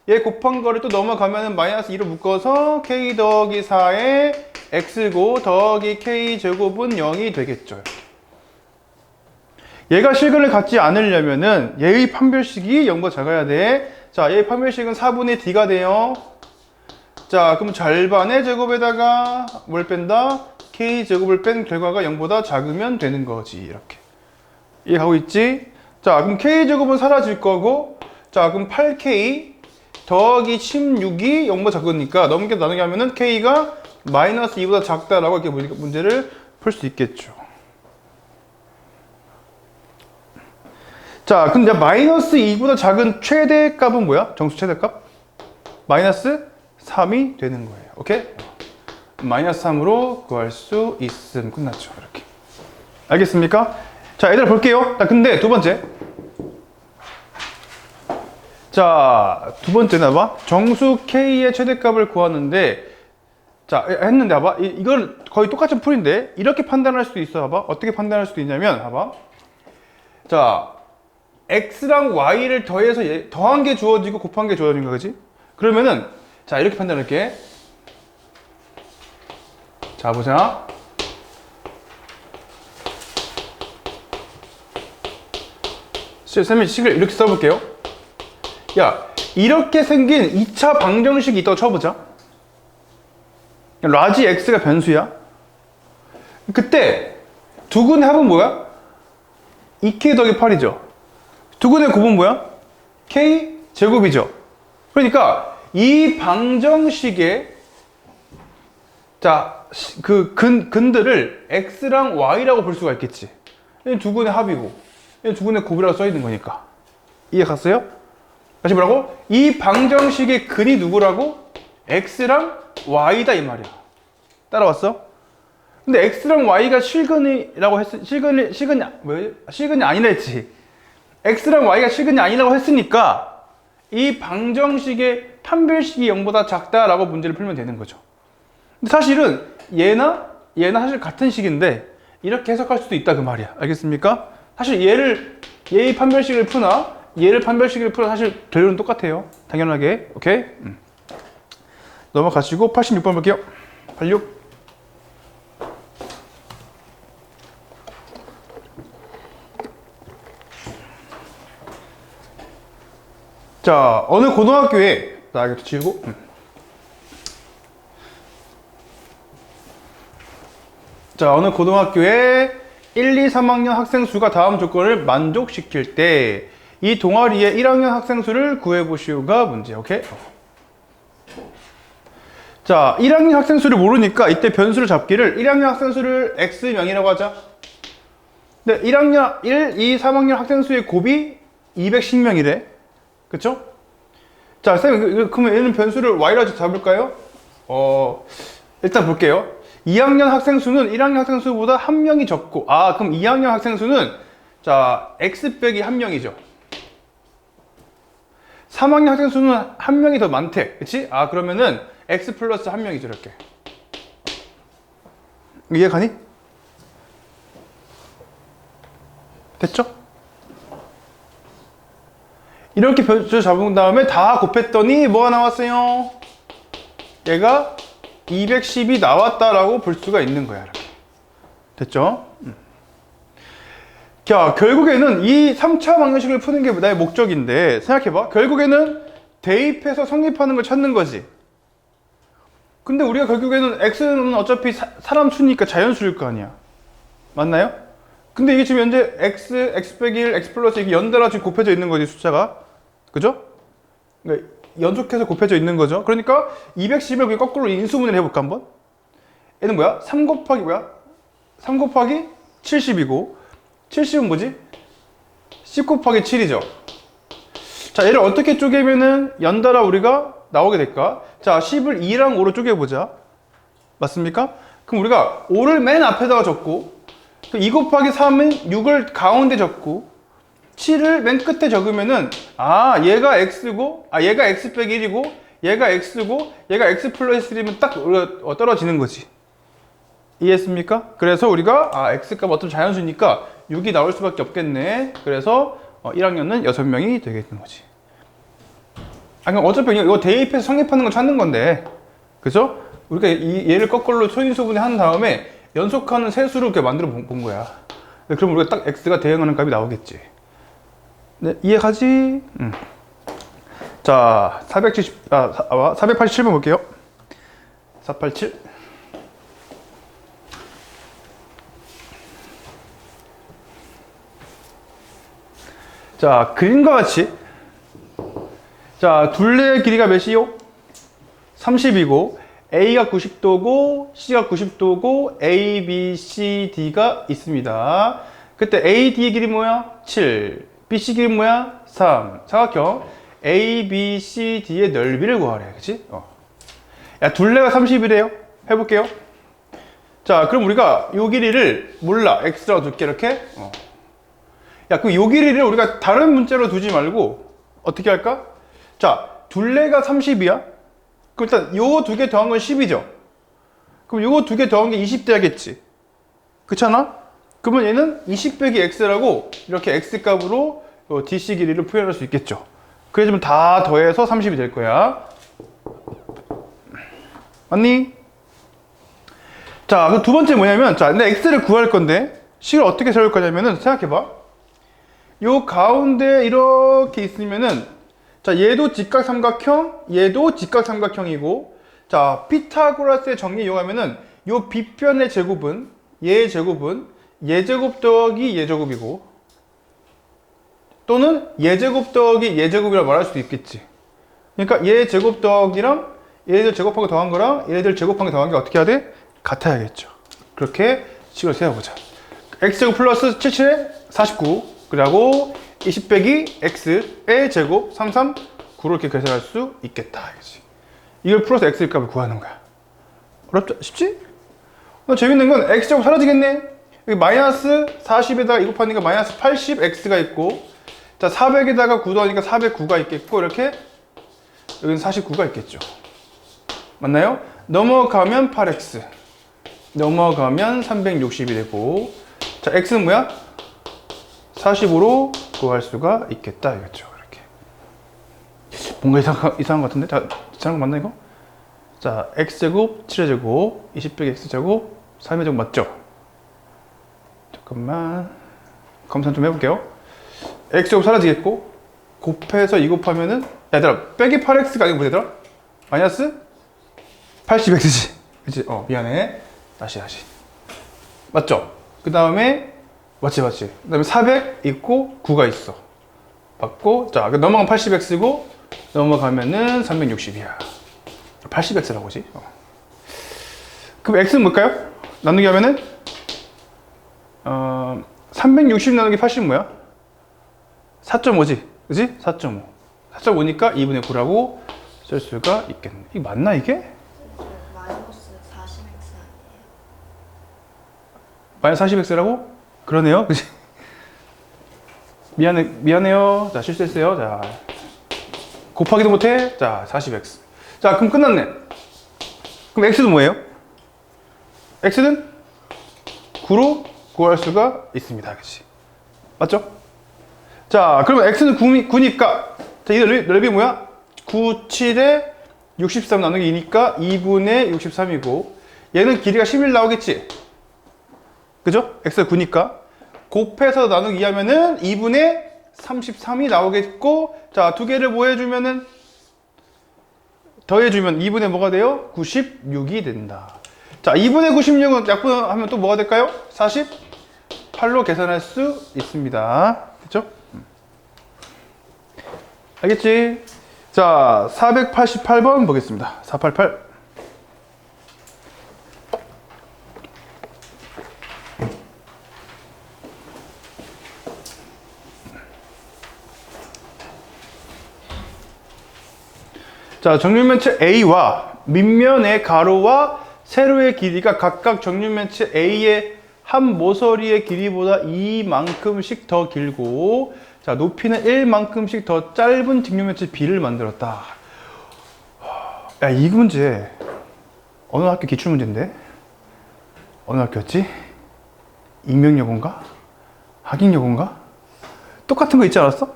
얘 곱한 거를 또 넘어가면은 마이너스 2로 묶어서 k 더하기 4에 x고 더하기 k제곱은 0이 되겠죠. 얘가 실근을 갖지 않으려면은 얘의 판별식이 0보다 작아야 돼. 자, 얘의 판별식은 4분의 d가 돼요. 자, 그럼 절반의 제곱에다가 뭘 뺀다? k제곱을 뺀 결과가 0보다 작으면 되는 거지. 이렇게. 이해하고 있지? 자, 그럼 k제곱은 사라질 거고, 자, 그럼 8k 더하기 16이 0보다 작으니까 넘게 나누게 하면은 k가 마이너스 2보다 작다라고 이렇게 문제를 풀 수 있겠죠. 자, 근데 마이너스 2보다 작은 최대값은 뭐야? 정수 최대값? 마이너스 3이 되는 거예요. 오케이? 마이너스 3으로 구할 수 있음. 끝났죠. 이렇게. 알겠습니까? 자, 얘들아 볼게요. 자, 근데 두 번째. 자, 두 번째는 봐봐. 정수 K의 최대값을 구하는데, 자, 했는데 봐봐. 이걸 거의 똑같은 풀인데, 이렇게 판단할 수도 있어. 봐봐. 어떻게 판단할 수도 있냐면, 봐봐. 자, X랑 Y를 더해서 더한 게 주어지고 곱한 게 주어진 거, 그지? 그러면은, 자, 이렇게 판단할게. 자, 보자. 쌤이 식을 이렇게 써볼게요. 야, 이렇게 생긴 2차 방정식이 있다고 쳐보자. 라지 x가 변수야. 그때 두근의 합은 뭐야? 2k 더하기 8이죠. 두근의 곱은 뭐야? k 제곱이죠. 그러니까 이 방정식의 자, 그 근들을 x랑 y라고 볼 수가 있겠지. 얘는 두근의 합이고 얘는 두근의 곱이라고 써 있는 거니까. 이해 갔어요? 다시 뭐라고? 이 방정식의 근이 누구라고? x랑 y다 이 말이야. 따라왔어? 근데 x랑 y가 실근이라고 실근이 아니라 했지. x랑 y가 실근이 아니라고 했으니까 이 방정식의 판별식이 0보다 작다라고 문제를 풀면 되는 거죠. 근데 사실은 얘나 사실 같은 식인데 이렇게 해석할 수도 있다 그 말이야. 알겠습니까? 사실 얘의 판별식을 푸나 얘를 판별식을 풀어 사실 결론은 똑같아요. 당연하게. 오케이? 넘어가시고 86번 볼게요. 86. 자, 어느 고등학교에 나 이거 지우고 자, 어느 고등학교에 1, 2, 3학년 학생 수가 다음 조건을 만족시킬 때 이 동아리의 1학년 학생 수를 구해보시오가 문제. 오케이? 자, 1학년 학생 수를 모르니까 이때 변수를 잡기를 1학년 학생 수를 x명이라고 하자. 근데 1, 2, 3학년 학생 수의 곱이 210명이래. 그쵸? 자, 쌤, 그러면 얘는 변수를 y라고 잡을까요? 일단 볼게요. 2학년 학생 수는 1학년 학생 수보다 한 명이 적고, 그럼 2학년 학생 수는, 자, x 빼기 한 명이죠. 3학년 학생 수는 한 명이 더 많대. 그치? 그러면은 x 플러스 한 명이죠, 이렇게. 이해 가니? 됐죠? 이렇게 변수 잡은 다음에 다 곱했더니 뭐가 나왔어요? 얘가 210이 나왔다라고 볼 수가 있는 거야. 이렇게. 됐죠? 자, 결국에는 이 3차 방정식을 푸는 게 나의 목적인데 생각해봐. 결국에는 대입해서 성립하는 걸 찾는 거지. 근데 우리가 결국에는 x는 어차피 사람 수니까 자연수일 거 아니야. 맞나요? 근데 이게 지금 현재 x 빼기 1, x 플러스 이게 연달아 지금 곱해져 있는 거지, 숫자가. 그죠? 그러니까 연속해서 곱해져 있는 거죠. 그러니까 210을 거꾸로 인수분해를 해볼까 한번? 얘는 뭐야? 3 곱하기 뭐야? 3 곱하기 70이고 70은 뭐지? 10 곱하기 7이죠. 자, 얘를 어떻게 쪼개면은 연달아 우리가 나오게 될까? 자, 10을 2랑 5로 쪼개보자. 맞습니까? 그럼 우리가 5를 맨 앞에다가 적고 2 곱하기 3은 6을 가운데 적고 7을 맨 끝에 적으면은 얘가 x고 얘가 x 빼기 1이고 얘가 x고 얘가 x 플러스 1이면 딱 떨어지는 거지. 이해했습니까? 그래서 우리가 x값 어떤 자연수니까 6이 나올 수밖에 없겠네. 그래서 1학년은 6명이 되겠는 거지. 그럼 어차피 이거 대입해서 성립하는 걸 찾는 건데, 그죠? 우리가 얘를 거꾸로 소인수분해 한 다음에 연속하는 세수를 이렇게 만들어 본 거야. 그럼 우리가 딱 x가 대응하는 값이 나오겠지. 네, 이해가지? 자, 487번 볼게요. 487. 자, 그림과 같이. 자, 둘레의 길이가 몇이요? 30이고, A가 90도고, C가 90도고, A, B, C, D가 있습니다. 그때 A, D의 길이 뭐야? 7. B, C 길이 뭐야? 3. 사각형 A, B, C, D의 넓이를 구하래. 그치? 야, 둘레가 30이래요. 해볼게요. 자, 그럼 우리가 요 길이를 몰라. X라고 둘게, 이렇게. 야, 그럼 요 길이를 우리가 다른 문자로 두지 말고, 어떻게 할까? 자, 둘레가 30이야? 그럼 일단 요 두 개 더한 건 10이죠? 그럼 요거 두 개 더한 게 20 돼야겠지? 그렇잖아? 그러면 얘는 20 빼기 x라고 이렇게 x 값으로 dc 길이를 표현할 수 있겠죠? 그래주면 다 더해서 30이 될 거야. 맞니? 자, 그 두 번째 뭐냐면, 자, 근데 x를 구할 건데, 식을 어떻게 세울 거냐면은, 생각해봐. 요 가운데 이렇게 있으면은, 자, 얘도 직각삼각형, 얘도 직각삼각형이고, 자, 피타고라스의 정리 이용하면은, 요 빗변의 제곱은, 얘의 제곱은, 얘 제곱 더하기 얘 제곱이고, 또는 얘 제곱 더하기 얘 제곱이라고 말할 수도 있겠지. 그러니까 얘 제곱 더하기랑 얘들 제곱하고 더한 거랑 얘들 제곱한 게 더한 게 어떻게 해야 돼? 같아야겠죠. 그렇게 식을 세워보자. x제곱 플러스 77에 49, 그리고 20 빼기 x의 제곱 33, 9로 이렇게 계산할 수 있겠다. 그치? 이걸 풀어서 x 값을 구하는 거야. 어렵죠? 쉽지? 재밌는 건 x제곱 사라지겠네? 여기 마이너스 40에다가 2 곱하니까 마이너스 80x가 있고, 자, 400에다가 9 더하니까 409가 있겠고, 이렇게 여기는 49가 있겠죠. 맞나요? 넘어가면 8x, 넘어가면 360이 되고, 자, x는 뭐야? 45로 구할 수가 있겠다 이거죠. 이렇게. 뭔가 이상한 것 같은데? 자, 이상한 거 맞나 이거? 자, x제곱 7의 제곱 20 빼기 x제곱 3의 제곱 맞죠? 잠깐만 검사 좀 해볼게요. x제곱 사라지겠고, 곱해서 2 곱하면은, 얘들아, 빼기 8x가 아니고 뭐야 얘들아? 마이너스 80x지. 그치? 미안해. 다시. 맞죠? 그 다음에, 맞지. 그 다음에 400 있고, 9가 있어. 맞고, 자, 넘어가면 80x고, 넘어가면은 360이야. 80x라고 하지? 그럼 x는 뭘까요? 나누기 하면은, 360 나누기 80은 뭐야? 4.5지? 그치? 4.5. 4.5니까 2분의 9라고 쓸 수가 있겠네. 이게 맞나, 이게? 마이너스 40x 아니에요? 마이너스 40x라고? 그러네요. 그치? 미안해요. 자, 실수했어요. 자, 곱하기도 못해. 자, 40x. 자, 그럼 끝났네. 그럼 x는 뭐예요? x는 9로 구할 수가 있습니다. 그치? 맞죠? 자, 그러면 x는 9니까, 자, 이 넓이 뭐야? 9, 7에 63 나누기 2니까 2분의 63이고, 얘는 길이가 11 나오겠지? 그죠? x가 9니까. 곱해서 나누기 2 하면은 2분의 33이 나오겠고, 자, 두 개를 뭐 해주면은, 더해주면 2분의 뭐가 돼요? 96이 된다. 자, 2분의 96은 약분하면 또 뭐가 될까요? 48로 계산할 수 있습니다. 그쵸? 알겠지? 자, 488번 보겠습니다. 488. 자, 정육면체 A와 밑면의 가로와 세로의 길이가 각각 정육면체 A의 한 모서리의 길이보다 2만큼씩 더 길고, 자, 높이는 1만큼씩 더 짧은 직육면체 B를 만들었다. 야, 이 문제 어느 학교 기출문제인데? 어느 학교였지? 익명여고인가? 학인여고인가? 똑같은 거 있지 않았어?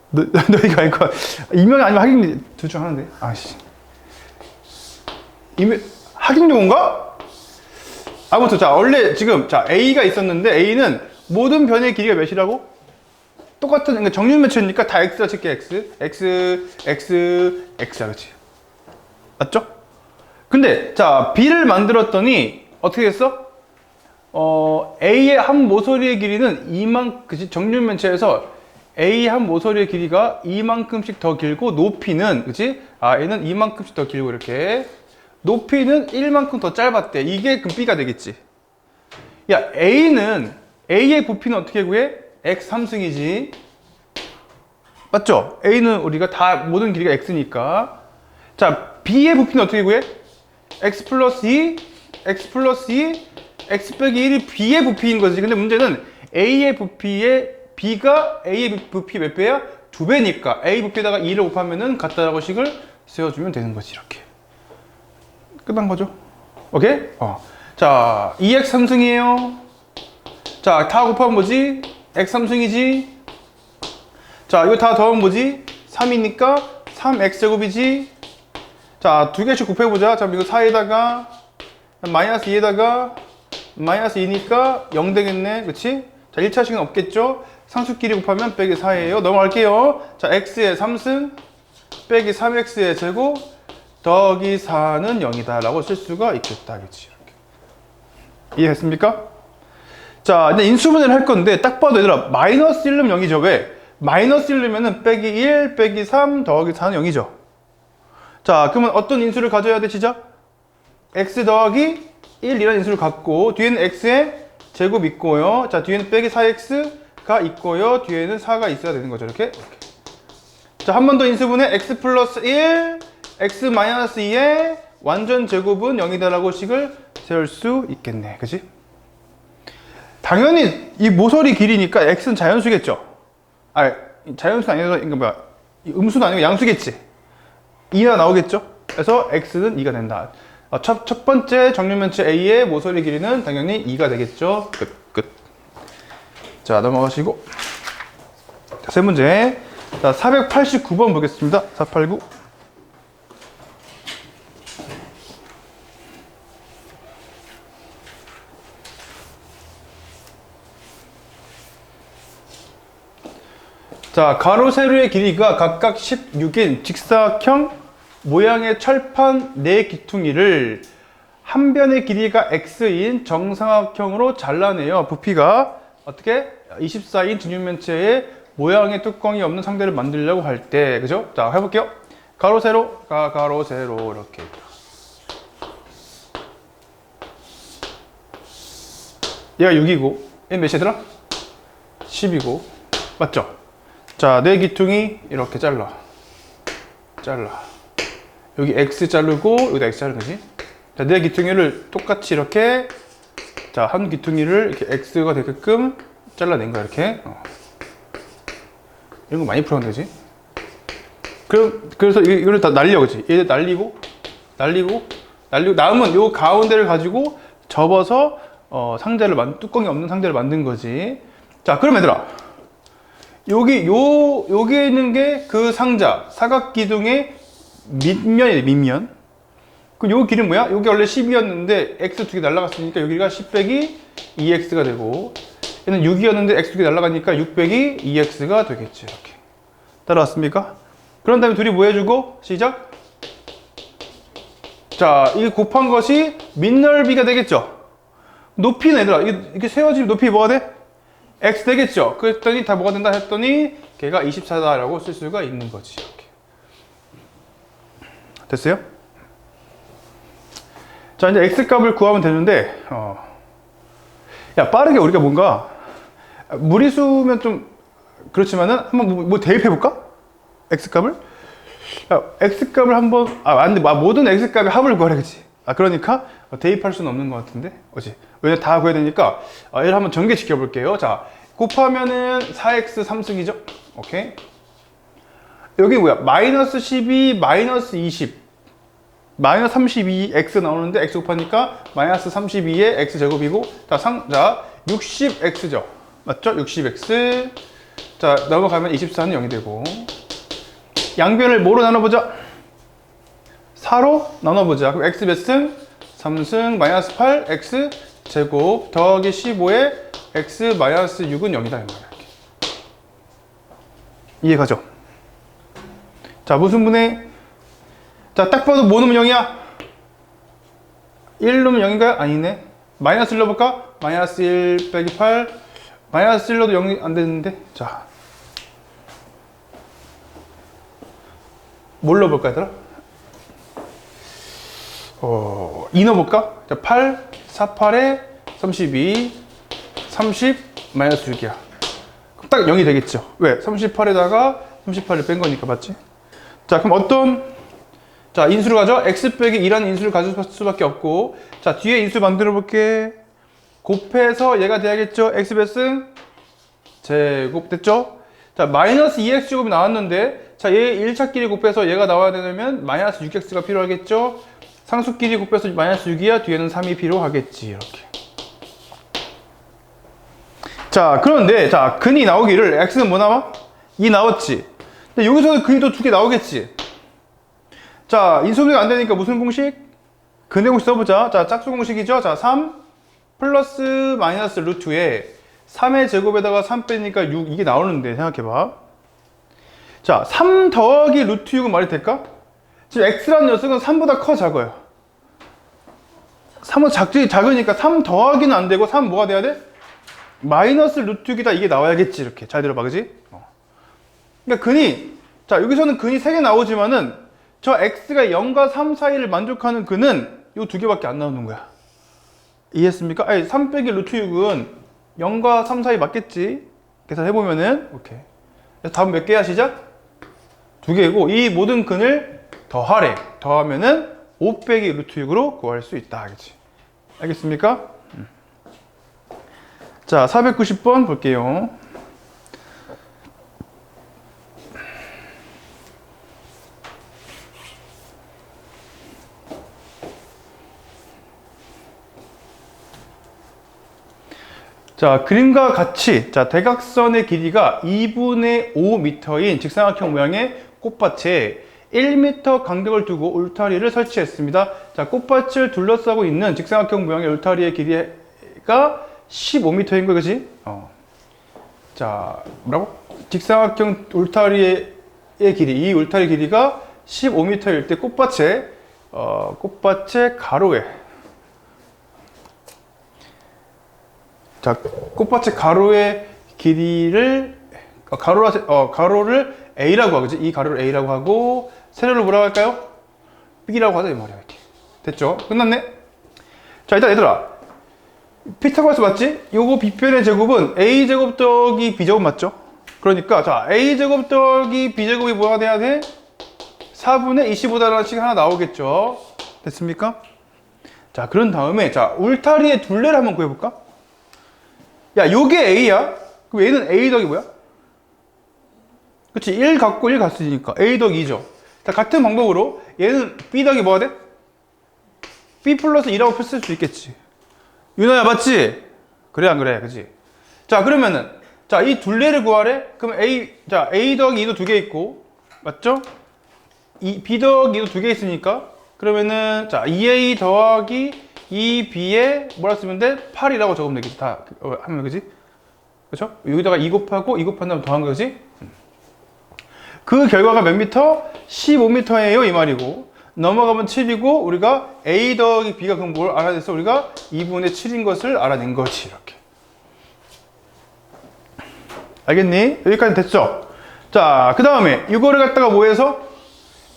너희가 알 거야. 익명이 아니면 학인 둘 중 하나인데. 아씨. 학인여고인가? 아무튼 자 원래 지금 자 A가 있었는데 A는 모든 변의 길이가 몇이라고? 똑같은 그러니까 정률 매체니까 다 X라 칠게 X 그렇지. 맞죠? 근데 자 B를 만들었더니 어떻게 됐어? A의 한 모서리의 길이는 그치? 정률 매체에서 A의 한 모서리의 길이가 이만큼씩 더 길고 높이는 그치? A는 이만큼씩 더 길고 이렇게 높이는 1만큼 더 짧았대. 이게 그럼 B가 되겠지. 야 A의 부피는 어떻게 구해? X 3승이지. 맞죠? A는 우리가 다 모든 길이가 X니까. 자 B의 부피는 어떻게 구해? X 플러스 2 X 빼기 1이 B의 부피인 거지. 근데 문제는 A의 부피에 B가 A의 부피 몇 배야? 2배니까 A 부피에다가 2를 곱하면은 같다라고 식을 세워주면 되는 거지. 이렇게 끝난 거죠. 오케이? 자 2x 3승이에요. 자 다 곱하면 뭐지? x 3승이지. 자 이거 다 더하면 뭐지? 3이니까 3x 제곱이지. 자 두 개씩 곱해보자. 자 이거 4에다가 마이너스 2에다가 마이너스 2니까 0 되겠네. 그치? 자 1차식은 없겠죠? 상수끼리 곱하면 빼기 4예요. 넘어갈게요. 자 x의 3승 빼기 3x의 제곱 더하기 4는 0이다 라고 쓸 수가 있겠다. 그치? 이렇게. 이해했습니까? 자 이제 인수분해를 할 건데 딱 봐도 얘들아 마이너스 1은 0이죠. 왜? 마이너스 1이면은 빼기 1 빼기 3 더하기 4는 0이죠. 자 그러면 어떤 인수를 가져야 돼 시작? x 더하기 1이라는 인수를 갖고 뒤에는 x의 제곱 있고요. 자 뒤에는 빼기 4x가 있고요. 뒤에는 4가 있어야 되는 거죠. 이렇게. 자 한 번 더 인수분해 x 플러스 1 x 마이너스 2의 완전 제곱은 0이다 라고 식을 세울 수 있겠네. 그치? 당연히 이 모서리 길이니까 x는 자연수겠죠. 자연수는 아니라 이거 뭐야? 음수는 아니고 양수겠지. 2가 나오겠죠. 그래서 x는 2가 된다. 첫 번째 정육면체 A의 모서리 길이는 당연히 2가 되겠죠. 끝. 자 넘어가시고 자, 세 문제. 자 489번 보겠습니다. 489. 자, 가로, 세로의 길이가 각각 16인 직사각형 모양의 철판 4기퉁이를 한 변의 길이가 x인 정사각형으로 잘라내요. 부피가 어떻게? 24인 정육면체의 모양의 뚜껑이 없는 상대를 만들려고 할 때, 그죠? 자, 해볼게요. 가로, 세로, 가로, 세로, 이렇게. 얘가 6이고, 얘는 몇이더라? 10이고, 맞죠? 자, 네 기퉁이 이렇게 잘라. 여기 X 자르고 여기다 X 자르는 거지. 자, 네 기퉁이를 똑같이 이렇게 자, 한 기퉁이를 이렇게 X가 되게끔 잘라낸 거야, 이렇게. 이런 거 많이 풀어야 되지. 그래서 이거를 다 날려, 그지? 얘 날리고 남은 요 가운데를 가지고 접어서 상자를 뚜껑이 없는 상자를 만든 거지. 자, 그럼 얘들아. 여기에 있는 게 그 상자, 사각기둥의 밑면이에요, 밑면. 그럼 요 길은 뭐야? 여기 원래 10이었는데, x 두 개 날라갔으니까 여기가 10 빼기 2x가 되고, 얘는 6이었는데, x 두 개 날라가니까 6 빼기 2x가 되겠지, 이렇게. 따라왔습니까? 그런 다음에 둘이 뭐 해주고, 시작. 자, 이 곱한 것이 밑넓이가 되겠죠? 높이는 얘들아, 이렇게 세워지면 높이 뭐가 돼? x 되겠죠? 그랬더니 다 뭐가 된다 했더니 걔가 24다라고 쓸 수가 있는 거지. 이렇게. 됐어요? 자, 이제 x 값을 구하면 되는데 야, 빠르게 우리가 뭔가 무리수면 좀 그렇지만은 한번 뭐 대입해 볼까? x 값을? 야, x 값을 한번 안 돼. 모든 x 값의 합을 구하라겠지. 그러니까 대입할 수는 없는 것 같은데, 그렇지? 왜냐면 다 구해야 되니까 얘를 한번 전개시켜 볼게요. 자, 곱하면은 4x 3승이죠. 오케이. 여기 뭐야? 마이너스 12, 마이너스 20. 마이너스 32x 나오는데 x 곱하니까 마이너스 32의 x제곱이고 자 60x죠. 맞죠? 60x. 자, 넘어가면 24는 0이 되고 양변을 뭐로 나눠보자? 4로 나눠보자. 그럼 x 몇 승? 3승 마이너스 8 x 제곱 더하기 15에 x 마이너스 6은 0이다. 이 말이야. 이해가죠? 자, 무슨 분해? 자, 딱 봐도 뭐 넣으면 0이야? 1 넣으면 0인가요? 아니네. 마이너스 1 넣어볼까? 마이너스 1 빼기 8 마이너스 1 넣어도 0이 안 되는데. 자, 뭘 넣어볼까 얘들아? 2 넣어볼까? 자, 8 4 8에 32 30 마이너스 6이야. 그럼 딱 0이 되겠죠. 왜? 38에다가 38을 뺀 거니까. 맞지? 자, 그럼 어떤 자, 인수를 가져? x 빼기 2라는 인수를 가질 수밖에 없고, 자, 뒤에 인수 만들어 볼게. 곱해서 얘가 돼야겠죠? x 몇 승? 제곱 됐죠? 자, 마이너스 2x 제곱이 나왔는데, 자, 얘 1차끼리 곱해서 얘가 나와야 되려면 마이너스 6x가 필요하겠죠? 상수끼리 곱해서 마이너스 6이야. 뒤에는 3이 필요하겠지. 이렇게. 자, 그런데, 자, 근이 나오기를, x는 뭐 나와? 2 나왔지? 근데 여기서는 근이 또 2개 나오겠지? 자, 인수분해가 안 되니까 무슨 공식? 근의 공식 써보자. 자, 짝수 공식이죠. 자, 3 플러스 마이너스 루트에 3의 제곱에다가 3 빼니까 6 이게 나오는데 생각해봐. 자, 3 더하기 루트 6은 말이 될까? 지금 x라는 녀석은 3보다 커 작아요. 3은 작으니까 3 더하기는 안 되고 3 뭐가 돼야 돼? 마이너스 루트 6이다 이게 나와야겠지. 이렇게 잘 들어봐, 그지? 그러니까 근이 자 여기서는 근이 3개 나오지만은 저 x가 0과 3 사이를 만족하는 근은 이 두 개밖에 안 나오는 거야. 이해했습니까? 아니, 3 빼기 루트 6은 0과 3 사이 맞겠지? 계산해보면은 오케이. 그래서 답은 몇 개야 시작? 2개고 이 모든 근을 더하래. 더하면은 5 빼기 루트 6으로 구할 수 있다. 알겠지? 알겠습니까? 자, 490번 볼게요. 자, 그림과 같이 자 대각선의 길이가 2분의 5m인 직사각형 모양의 꽃밭에 1m 간격을 두고 울타리를 설치했습니다. 자, 꽃밭을 둘러싸고 있는 직사각형 모양의 울타리의 길이가 15m인 거, 그지? 자, 뭐라고? 직사각형 울타리의 길이, 이 울타리 길이가 15m일 때 꽃밭의 가로에 자, 꽃밭의 가로의 길이를 가로를 A라고 하겠지? 이 가로를 A라고 하고 세로를 뭐라고 할까요? B라고 하자 이 말이야. 이렇게. 됐죠? 끝났네? 자, 일단 얘들아 피타고라스 맞지? 요거 B편의 제곱은 A제곱 더하기 B제곱 맞죠? 그러니까 자 A제곱 더하기 B제곱이 뭐가 돼야 돼? 4분의 25라는 식이 하나 나오겠죠? 됐습니까? 자, 그런 다음에 자 울타리의 둘레를 한번 구해볼까? 야, 요게 A야? 그럼 얘는 A 더하기 뭐야? 그치, 1 갖고 1 갔으니까 A 더하기 2죠. 자, 같은 방법으로 얘는 B 더하기 뭐가 돼? B 플러스 2라고 쓸 수 있겠지. 윤호야, 맞지? 그래, 안 그래? 그치? 자, 그러면은 자, 이 둘레를 구하래? 그럼 A 더하기 2도 2개 있고 맞죠? B 더하기 2도 2개 있으니까 그러면은 자, 2A 더하기 2B에 뭐라 쓰면 돼? 8이라고 적으면 되겠지. 다 하면, 그지? 그렇죠? 여기다가 2 곱하고 2 곱한 다음 더한 거지? 그 결과가 몇 미터? 15m예요 이 말이고 넘어가면 7이고 우리가 A 더하기 B가 그럼 뭘 알아냈어? 우리가 2분의 7인 것을 알아낸 거지. 이렇게. 알겠니? 여기까지 됐죠? 자, 그 다음에 이거를 갖다가 뭐 해서?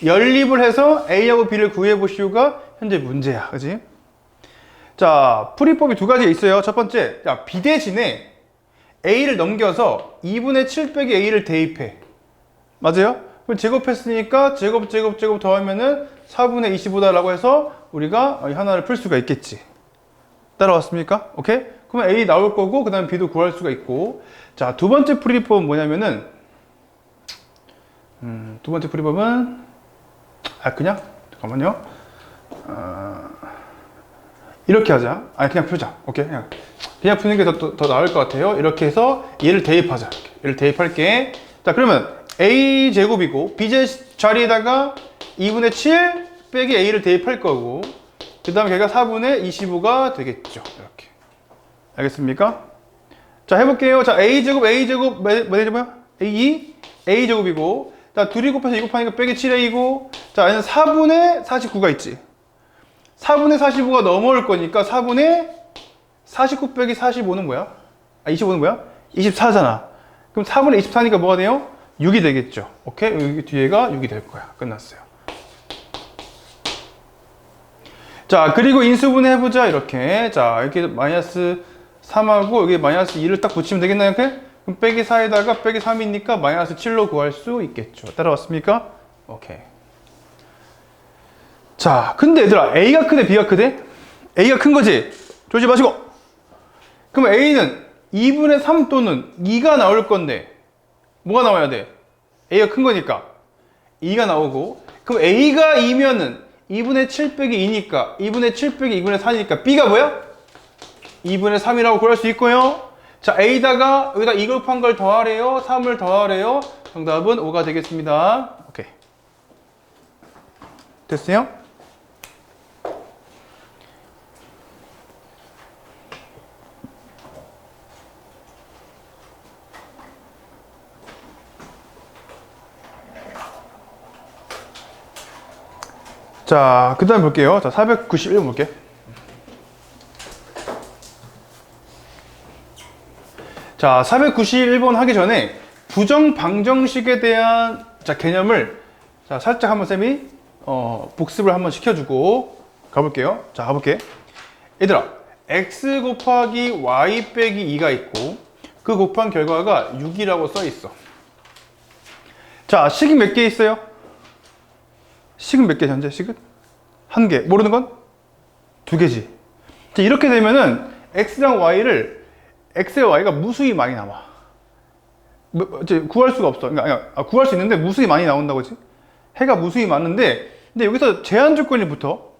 연립을 해서 A하고 B를 구해보시오가 현재 문제야. 그지? 자, 풀이법이 두 가지 있어요. 첫 번째, 자, B 대신에 A를 넘겨서 2분의 7 빼기 A를 대입해. 맞아요? 그럼 제곱했으니까 제곱 더하면은 4분의 25다라고 해서 우리가 하나를 풀 수가 있겠지. 따라왔습니까? 오케이? 그러면 A 나올 거고 그 다음에 B도 구할 수가 있고. 자, 두 번째 풀이법은 뭐냐면은 두 번째 풀이법은 그냥 잠깐만요. 이렇게 하자. 아니 그냥 풀자. 오케이. 그냥 푸는 게 더 나을 것 같아요. 이렇게 해서 얘를 대입하자. 이렇게. 얘를 대입할게. 자 그러면 a 제곱이고 b 자리에다가 2분의 7 빼기 a를 대입할 거고 그 다음에 걔가 4분의 25가 되겠죠. 이렇게. 알겠습니까? 자 해볼게요. 자 a 제곱 뭐야? a 제곱이고 자 둘이 곱해서 2 곱하니까 빼기 7a고 자 얘는 4분의 49가 있지. 4분의 45가 넘어올 거니까 4분의 49 빼기 45는 뭐야? 25는 뭐야? 24잖아. 그럼 4분의 24니까 뭐가 돼요? 6이 되겠죠. 오케이? 여기 뒤에가 6이 될 거야. 끝났어요. 자, 그리고 인수분해 해보자. 이렇게. 자, 이렇게 마이너스 3하고 여기 마이너스 2를 딱 붙이면 되겠나요? 이렇게? 그럼 빼기 4에다가 빼기 3이니까 마이너스 7로 구할 수 있겠죠. 따라왔습니까? 오케이. 자, 근데 얘들아, A가 크대, B가 크대? A가 큰 거지? 조지 마시고. 그럼 A는 2분의 3 또는 2가 나올 건데, 뭐가 나와야 돼? A가 큰 거니까. 2가 나오고, 그럼 A가 2면은 2분의 7 빼기 2니까, 2분의 7 빼기 2분의 4니까, B가 뭐야? 2분의 3이라고 구할 수 있고요. 자, A다가 여기다 2 곱한 걸 더하래요? 3을 더하래요? 정답은 5가 되겠습니다. 오케이. 됐어요? 자, 그 다음 볼게요. 자, 491번 볼게. 자, 491번 하기 전에 부정방정식에 대한 개념을 살짝 한번 쌤이 복습을 한번 시켜주고 가볼게요. 자, 가볼게. 얘들아, x 곱하기 y 빼기 2가 있고 그 곱한 결과가 6이라고 써 있어. 자, 식이 몇 개 있어요? 식은 몇 개 현재? 식은? 한 개. 모르는 건? 두 개지. 자, 이렇게 되면은 x랑 x와 y가 무수히 많이 나와. 구할 수가 없어. 그러니까 구할 수 있는데 무수히 많이 나온다고 지 해가 무수히 많은데 근데 여기서 제한 조건이 붙어.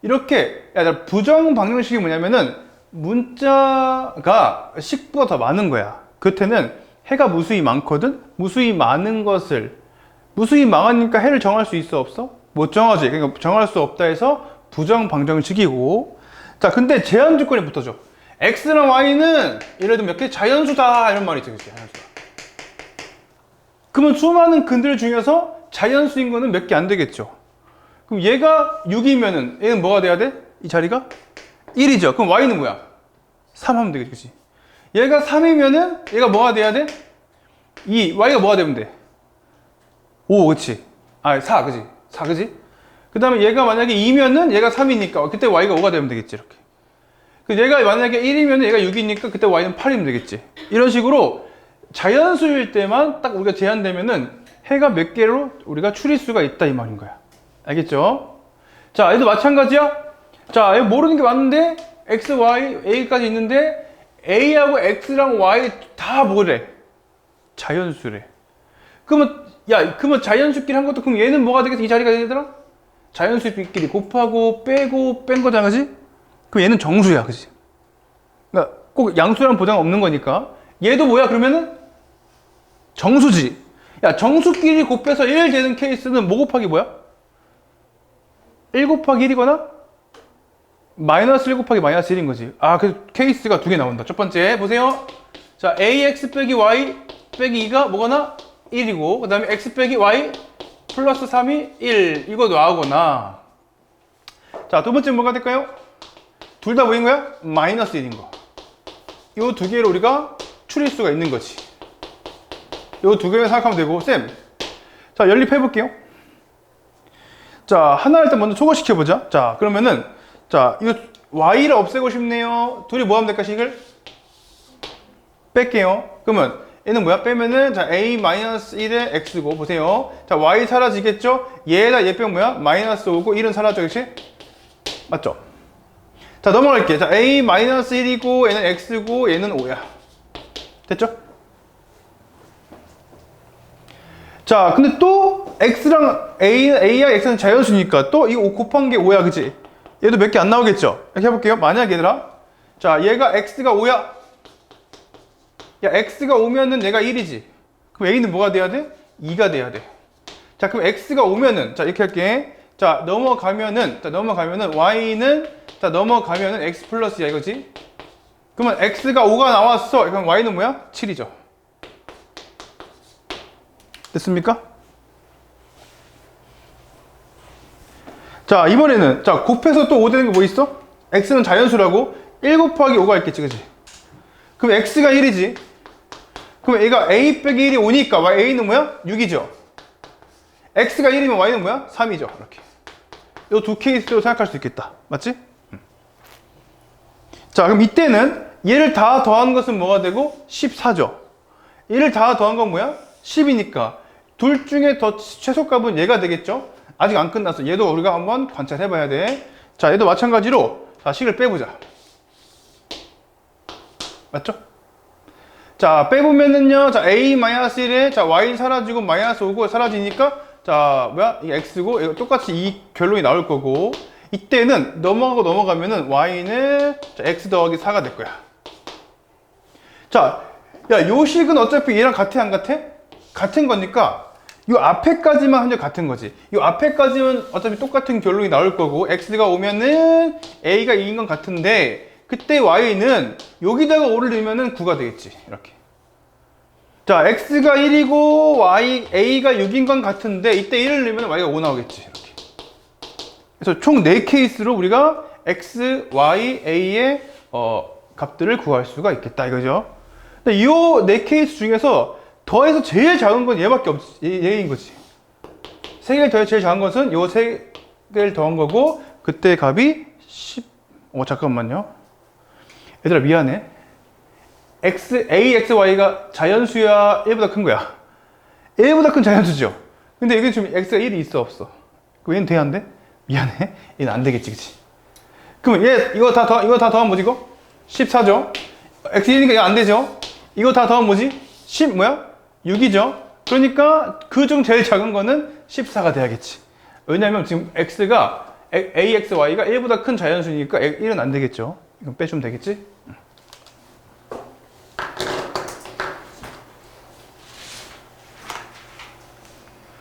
이렇게 부정 방정식이 뭐냐면은 문자가 식보다 더 많은 거야. 겉에는 해가 무수히 많거든. 무수히 많은 것을 무수히 많으니까 해를 정할 수 있어 없어? 못 정하지. 그러니까 정할 수 없다 해서 부정 방정식이고. 자, 근데 제한 조건이 붙어져. x랑 y는 예를 들면 몇 개? 자연수다 이런 말이 있지. 자연수다. 그러면 수많은 근들 중에서 자연수인 거는 몇 개 안 되겠죠. 그럼 얘가 6이면은 얘는 뭐가 돼야 돼? 이 자리가 1이죠. 그럼 y는 뭐야? 3 하면 되겠지. 그치? 얘가 3이면은 얘가 뭐가 돼야 돼? 2. y가 뭐가 되면 돼? 5, 그치? 4, 그치? 4, 그치? 그 다음에 얘가 만약에 2면은 얘가 3이니까 그때 y가 5가 되면 되겠지, 이렇게. 얘가 만약에 1이면 얘가 6이니까 그때 y는 8이면 되겠지. 이런 식으로 자연수일 때만 딱 우리가 제한되면은 해가 몇 개로 우리가 추릴 수가 있다 이 말인 거야. 알겠죠? 자, 얘도 마찬가지야. 자, 얘 모르는 게 많은데 x, y, a까지 있는데 a하고 x랑 y 다 뭐래? 자연수래. 그러면 자연수끼리 한 것도 그럼 얘는 뭐가 되겠어? 이 자리가 되더라? 자연수끼리 곱하고 빼고 뺀 거잖아, 그지? 그럼 얘는 정수야, 그지? 그러니까 꼭 양수라는 보장 없는 거니까. 얘도 뭐야, 그러면은? 정수지. 야, 정수끼리 곱해서 1 되는 케이스는 뭐 곱하기 뭐야? 1 곱하기 1이거나? 마이너스 1 곱하기 마이너스 1인 거지. 그 케이스가 두 개 나온다. 첫 번째, 보세요. 자, ax 빼기 y 빼기 2가 뭐거나? 1이고, 그 다음에 x 빼기 y 플러스 3이 1. 이거 나오거나. 자, 두 번째 뭐가 될까요? 둘 다 뭐인 거야? 마이너스 1인 거. 이 두 개를 우리가 추릴 수가 있는 거지. 이 두 개를 생각하면 되고, 쌤. 자, 연립해 볼게요. 자, 하나 일단 먼저 초과시켜 보자. 자, 그러면은, 자, 이거 y를 없애고 싶네요. 둘이 뭐 하면 될까, 식을? 뺄게요. 그러면, 얘는 뭐야? 빼면은, 자, a-1의 x고, 보세요. 자, y 사라지겠죠? 얘다 얘 빼면 뭐야? 마이너스 5고, 1은 사라져, 그치? 맞죠? 자, 넘어갈게. 자, a-1이고, 얘는 x고, 얘는 5야. 됐죠? 자, 근데 또 x랑 a랑 x는 자연수니까 또 이거 곱한 게 5야, 그치? 얘도 몇 개 안 나오겠죠? 이렇게 해볼게요. 만약 얘들아, 자, 얘가 x가 5야. 야, x가 5면은 얘가 1이지. 그럼 a는 뭐가 돼야 돼? 2가 돼야 돼. 자, 그럼 x가 5면은, 자, 이렇게 할게. 자, 넘어가면은 y는, 자, 넘어가면은 x 플러스야, 이거지? 그러면 x가 5가 나왔어. 그럼 y는 뭐야? 7이죠. 됐습니까? 자, 이번에는, 자, 곱해서 또 5 되는 거 뭐 있어? x는 자연수라고 1 곱하기 5가 있겠지, 그치? 그럼 x가 1이지. 그럼 얘가 a 빼기 1이 5니까 a는 뭐야? 6이죠. x가 1이면 y는 뭐야? 3이죠. 이렇게. 이 두 케이스로 생각할 수 있겠다. 맞지? 자, 그럼 이때는 얘를 다 더한 것은 뭐가 되고? 14죠. 얘를 다 더한 건 뭐야? 10이니까. 둘 중에 더 최소값은 얘가 되겠죠? 아직 안 끝났어. 얘도 우리가 한번 관찰해 봐야 돼. 자, 얘도 마찬가지로, 자, 식을 빼보자. 맞죠? 자, 빼보면은요, 자, a-1에, 자, y 사라지고 마이너스 5가 사라지니까, 자, 뭐야? 이 x고, 이거 똑같이 이 결론이 나올 거고, 이때는 넘어가면은 y는, 자, x 더하기 4가 될 거야. 자, 야, 요 식은 어차피 얘랑 같아, 안 같아? 같은 거니까, 요 앞에까지만 현재 같은 거지. 요 앞에까지는 어차피 똑같은 결론이 나올 거고, x가 오면은 a가 2인 건 같은데, 그때 y는 여기다가 5를 넣으면은 9가 되겠지. 이렇게. 자, x가 1이고 a가 6인 건 같은데 이때 1을 넣으면 y가 5 나오겠지. 이렇게. 그래서 총 4케이스로 우리가 x, y, a의 값들을 구할 수가 있겠다 이거죠. 근데 이 4케이스 중에서 더해서 제일 작은 건 얘밖에 얘인 거지. 3개를 더해서 제일 작은 것은 요 3개를 더한 거고 그때 값이 10. 잠깐만요. 얘들아 미안해. a, x, y가 자연수야 1보다 큰 거야. 1보다 큰 자연수죠. 근데 여기 지금 x가 1이 있어 없어? 그럼 얘는 돼야 안 돼? 미안해. 얘는 안 되겠지, 그치? 그러면 얘 이거 다 더하면 뭐지 이거? 14죠. x 1이니까 이거 안 되죠. 이거 다 더하면 뭐지? 10 뭐야? 6이죠. 그러니까 그중 제일 작은 거는 14가 돼야겠지. 왜냐면 지금 x가 a, x, y가 1보다 큰 자연수니까 1은 안 되겠죠. 이건 빼주면 되겠지?